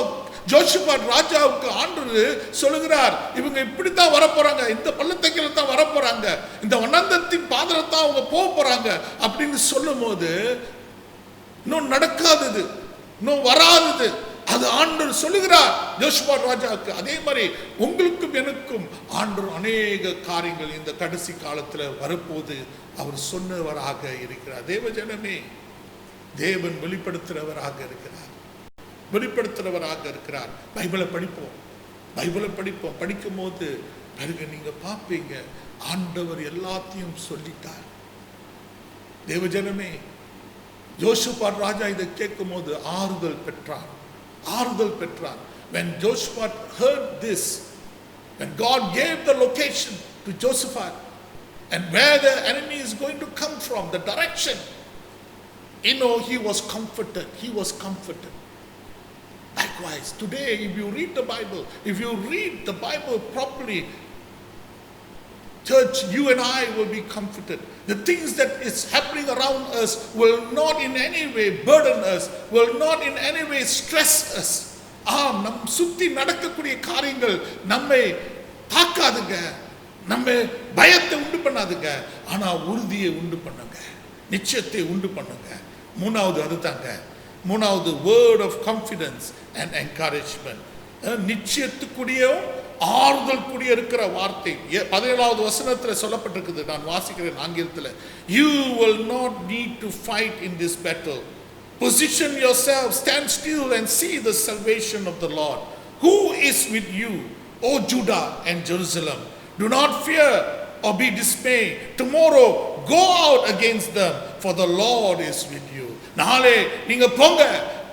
ஜோஷபாத் ராஜாவுக்கு ஆண்டவர் சொல்லுகிறார், இவங்க இப்படித்தான் வரப்போறாங்க, இந்த பள்ளத்தாக்கில தான் வரப்போறாங்க, இந்த வனாந்தரத்தின் பாதையில தான் அவங்க போக போறாங்க அப்படின்னு சொல்லும் போது இன்னும் நடக்காதது, இன்னும் வராதது, அது ஆண்டவர் சொல்லுகிறார் யோசுவாத் ராஜாவுக்கு. அதே மாதிரி உங்களுக்கும் எனக்கும் ஆண்டவர் அநேக காரியங்கள் இந்த கடைசி காலத்துல வரப்போது அவர் சொன்னவராக இருக்கிறார். தேவ ஜனமே, தேவன் வெளிப்படுத்துறவராக இருக்கிறார், வெளிப்படுத்துறவராக இருக்கிறார். பைபிளை படிப்போம், பைபிளை படிப்போம். படிக்கும் போது பிறகு நீங்க பார்ப்பீங்க ஆண்டவர் எல்லாத்தையும் சொல்லிட்டார். தேவ ஜனமே, யோசுவாத் ராஜா இதை கேட்கும் போது ஆறுதல் பெற்றார், ஆறுதல் பெற்றார். When Joshaphat heard this, when God gave the location to Joshaphat and where the enemy is going to come from, the direction, he was comforted. He was comforted. Likewise, today, if you read the Bible, if you read the Bible properly, church, you and I will be comforted. The things that is happening around us will not in any way burden us, will not in any way stress us. நம் சுத்தி நடக்கக்கூடிய காரியங்கள் நம்மை தாக்காதுங்க, நம்ம பயத்தை உண்டு பண்ணாதுங்க, ஆனா உறுதியை உண்டு பண்ணுங்க, நிச்சயத்தை உண்டு பண்ணுங்க. மூணாவது அதுதாங்க, மூணாவது word of confidence and encouragement. நிச்சயத்துக்குரிய ஆறுதல் கூடிய இருக்கிற வார்த்தை 17வது வசனத்துல சொல்லப்பட்டிருக்குது. நான் வாசிக்கிறேன் ஆங்கிலத்தில். You will not need to fight in this battle. Position yourself, stand still and see the salvation of the Lord, who is with you, O Judah and Jerusalem. Do not fear or be dismayed. Tomorrow go out against them, for the Lord is with you. நாளே நீங்க போங்க,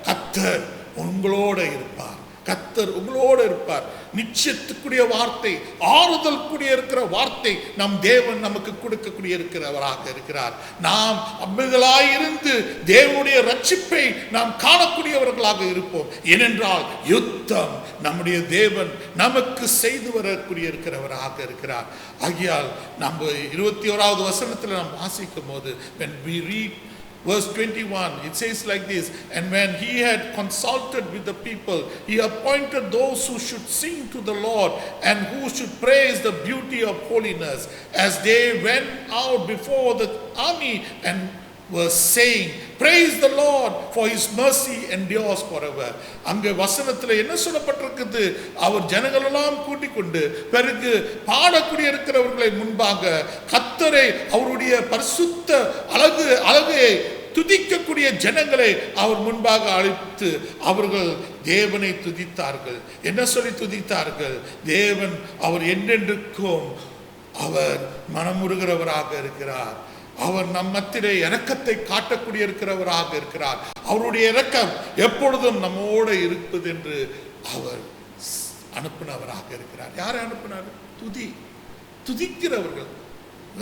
கர்த்தர் உங்களோட இருப்பார், கர்த்தர் உங்களோட இருப்பார். நிச்சயத்துக்குரிய வார்த்தை, ஆறுதல் கூடிய இருக்கிற வார்த்தை நம் தேவன் நமக்கு கொடுக்கக்கூடிய இருக்கிறவராக இருக்கிறார். நாம் அமைதலாயிருந்து தேவனுடைய ரட்சிப்பை நாம் காணக்கூடியவர்களாக இருப்போம். ஏனென்றால் யுத்தம் நம்முடைய தேவன் நமக்கு செய்து வரக்கூடிய இருக்கிறவராக இருக்கிறார். ஆகையால் நம்ம 21வது வசனத்தில் நாம் வாசிக்கும் போது, when we read verse 21, it says like this, and when he had consulted with the people, he appointed those who should sing to the Lord and who should praise the beauty of holiness, as they went out before the army and were saying, praise the Lord, for his mercy endures forever. அங்க வசனத்துல என்ன சொல்லப்பட்டிருக்குது? அவர் ஜனங்கள் எல்லாம் கூட்டிக் கொண்டு பிறகு பாடக்கூடிய இருக்கிறவர்களை முன்பாக கர்த்தரை, அவருடைய பரிசுத்த அழகை துதிக்கக்கூடிய ஜனங்களை அவர் முன்பாக அழைத்து அவர்கள் தேவனை துதித்தார்கள். என்ன சொல்லி துதித்தார்கள்? தேவன் அவர் என்றென்றுக்கும் அவர் மனமுருகிறவராக இருக்கிறார், அவர் நம் மத்திலே இரக்கத்தை காட்டக்கூடிய இருக்கிறவராக இருக்கிறார், அவருடைய இரக்கம் எப்பொழுதும் நம்மோடு இருப்பது என்று அவர் அனுப்பினவராக இருக்கிறார். யாரை அனுப்பினார்? துதிக்கிறவர்கள்.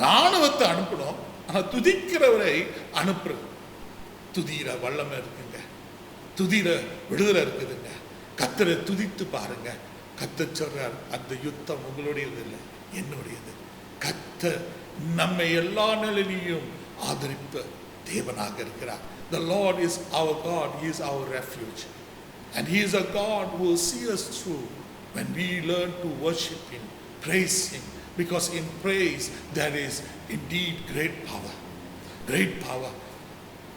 ராணுவத்தை அனுப்பணும், ஆனா துதிக்கிறவரை அனுப்புறது. துதியில வல்லமை இருக்குங்க, துதியில விடுதலை இருக்குதுங்க. கர்த்தரை துதித்து பாருங்க. கர்த்தர் சொல்றார், அந்த யுத்தம் உங்களுடையது இல்லை, என்னுடையது. கர்த்தர் நம்மை எல்லா நிலையிலும் ஆதரிப்ப தேவனாக இருக்கிறார். The Lord is our God, he is our refuge, and he is a God who will see us through when we learn to worship him, praise him, because in praise there is indeed great power, great power.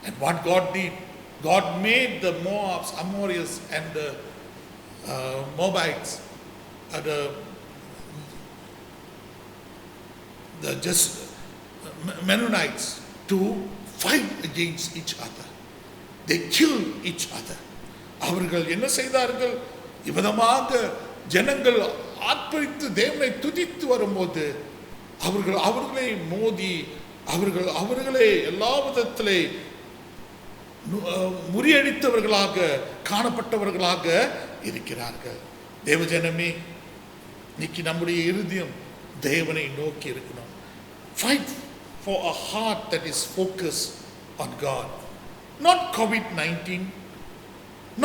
And what God did, God made the Moabs, Amorites and the Moabites, the just Mennonites to fight against each other. They killed each other. அவர்கள் என்ன செய்தார்கள்? இவ்விதமாக ஜனங்கள் ஆர்ப்பரித்து தேவனை துதித்து வரும்போது அவர்களை மோதி அவர்களே எல்லா விதத்திலே முறியடித்தவர்களாக காணப்பட்டவர்களாக இருக்கிறார்கள். தேவஜனமே, இன்னைக்கு நம்முடைய இருதயம் தேவனை நோக்கி இருக்கணும். Fight for a heart that is focused on God, not COVID-19,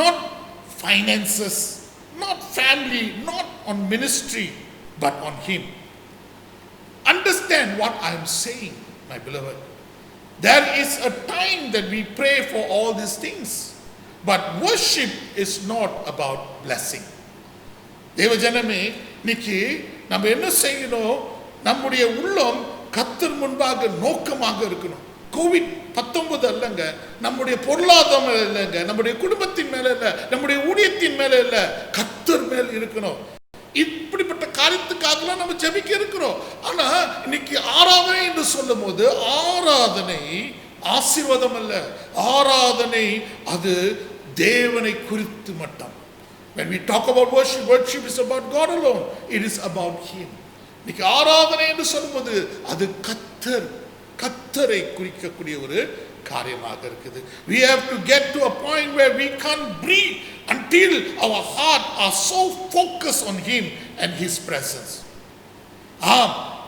not finances, not family, not on ministry, but on him. Understand what I am saying, my beloved. There is a time that we pray for all these things. But worship is not about blessing. தேவ ஜனமே, இன்னைக்கு நம்ம என்ன செய்யணும்? நம்முடைய உள்ளம் கர்த்தர் முன்பாக நோக்கமாக இருக்கணும். கோவிட்-19 அல்லங்க, நம்முடைய பொருளாதாரம் இல்லைங்க, நம்முடைய குடும்பத்தின் மேல இல்ல, நம்முடைய ஊழியத்தின் மேல இல்ல, கர்த்தர் மேல் இருக்கணும். இப்படிப்பட்ட காரியத்துக்காக நம்ம ஜெபிக்க இருக்கிறோம். ஆனா இன்னைக்கு ஆராதனை என்று சொல்லும் போது, ஆராதனை ஆசீர்வாதம் அல்ல, ஆராதனை அது தேவனை குறித்து மட்டும். When we talk about worship, worship is about God alone. It is about Him. இன்னைக்கு ஆராதனை என்று சொல்லும்போது அது கர்த்தரை குறிக்கக்கூடிய ஒரு காரியமாக இருக்குது. We have to get to a point where we can't breathe until our heart are so focused on Him and His presence.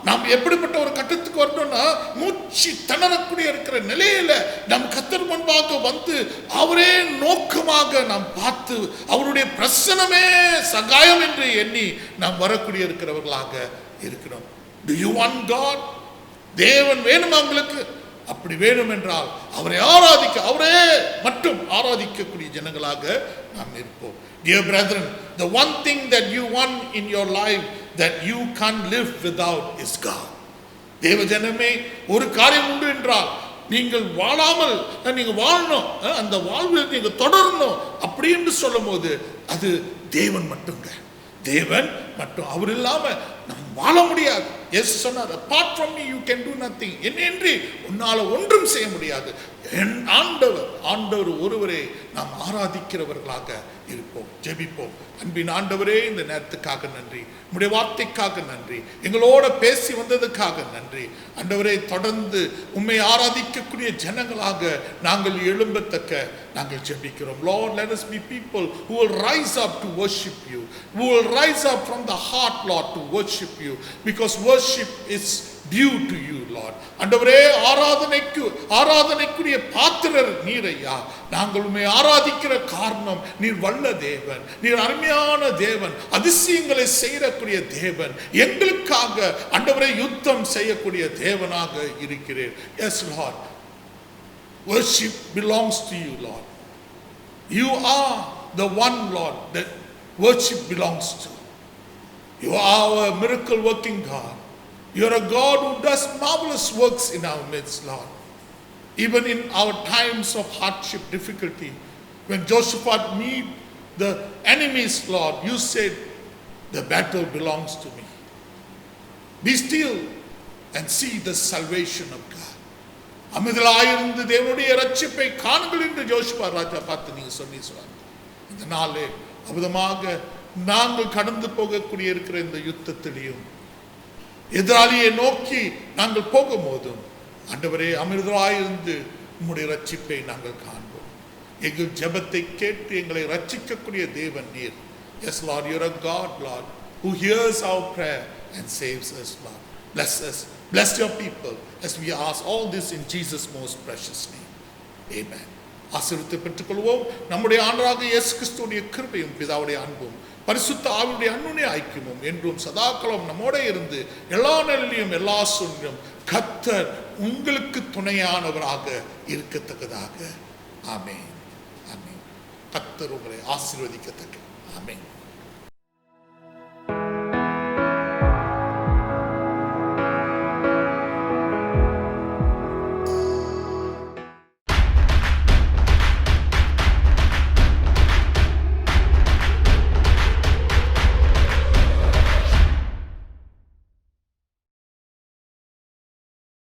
நாம் எப்படிப்பட்ட ஒரு கட்டத்துக்கு வரணும்னா, மூச்சு திணறக்கூடிய இருக்கிற நிலையில நம் கர்த்தர் முன்பாக வந்து அவரே நோக்கமாக நாம் பார்த்து அவருடைய பிரசன்னமே சகாயம் என்று எண்ணி நாம் வரக்கூடிய இருக்கிறவர்களாக இருக்கிறோம். Do you want God? தேவன் வேணுமா உங்களுக்கு? அப்படி வேணும் என்றால் அவரை ஆராதிக்க, அவரே மட்டும் ஆராதிக்கக்கூடிய ஜனங்களாக நாம் இருப்போம். Dear brethren, the one thing that you want in your life that you can't live without is God. தேவ ஜனமே, ஒரு காரியம் உண்டு என்றால் நீங்கள் வாழாமல் நீங்க வாழணும், அந்த வாழ்வில் நீங்க தொடரணும் அப்படி என்று சொல்லும் போது அது தேவன் மட்டுங்க, தேவன் மட்டும். அவர் இல்லாம நாம் வாழ முடியாது. எஸ் சொன்னார், apart from me you can do nothing. என்னென்று உன்னால ஒன்றும் செய்ய முடியாது. என் ஆண்டவர் ஒருவரே நாம் ஆராதிக்கிறவர்களாக இருப்போம், ஜெபிப்போம். அன்பின் ஆண்டவரே, இந்த நேரத்துக்காக நன்றி, உம்முடைய வார்த்தைக்காக நன்றி, எங்களோட பேசி வந்ததுக்காக நன்றி. ஆண்டவரே, தொடர்ந்து உம்மை ஆராதிக்கக்கூடிய ஜனங்களாக நாங்கள் எழும்பத்தக்க நாங்கள் ஜெபிக்கிறோம். Lord, let us be people who will rise up to worship you, who will rise up from the heart, Lord, to worship you, because worship is due to you, Lord. ஆண்டவரே, ஆராதனைக்குரிய பாத்திரர் நீர் ஐயா. நாங்கள் உம்மை ஆராதிக்கிற காரணம் நீர் வல்ல தேவன், நீர் அருமையான தேவன், அதிசயங்களை செய்யக்கூடிய தேவன், எங்களுக்காக ஆண்டவரே யுத்தம் செய்யக்கூடிய தேவனாக இருக்கிறீர். Yes, Lord. Worship belongs to you, Lord. You are the one, Lord, that worship belongs to. You are our miracle working God. You are a God who does marvelous works in our midst, Lord. Even in our times of hardship, difficulty, when Jehoshaphat meet the enemies, Lord, you said, the battle belongs to me. Be still and see the salvation of God. அமைதலாயிருந்து தேவனுடைய ரட்சிப்பை காணுங்கள் என்று ஜோஷுவா ராஜா பார்த்து நீங்க சொன்னீங்க. இந்த நாளே அபதமாக நாங்கள் கடந்து போகக்கூடிய இருக்கிற இந்த யுத்தத்திலையும் எதிராளியை நோக்கி நாங்கள் போகும்போதும் ஆண்டவரே, அமிர்தராயிருந்து உம்முடைய ரட்சிப்பை நாங்கள் காண்போம். எங்கள் ஜெபத்தை கேட்டு எங்களை ரட்சிக்கக்கூடிய தேவன் நீர். Yes, Lord, you're a God, Lord, who hears our prayer and saves us, Lord. Bless us. Bless your people as we ask all this in Jesus' most precious name. Amen. ஆசீர்வாதத்தை பெற்றுக்கொள்வோம். நம்முடைய ஆண்டவராக இயேசு கிறிஸ்துவின் கிருபையும் பிதாவுடைய அன்பும் பரிசுத்த ஆவியுடைய அன்னுடைய ஐக்கியமும் என்றும் சதாகாலம் நம்மோட இருந்து எல்லா நிலையிலும் எல்லா சூழ்நிலையிலும் கர்த்தர் உங்களுக்கு துணையானவராக இருக்கத்தக்கதாக. ஆமென். ஆமென். கர்த்தர் உங்களை ஆசீர்வதிக்கத்தக்க. ஆமென்.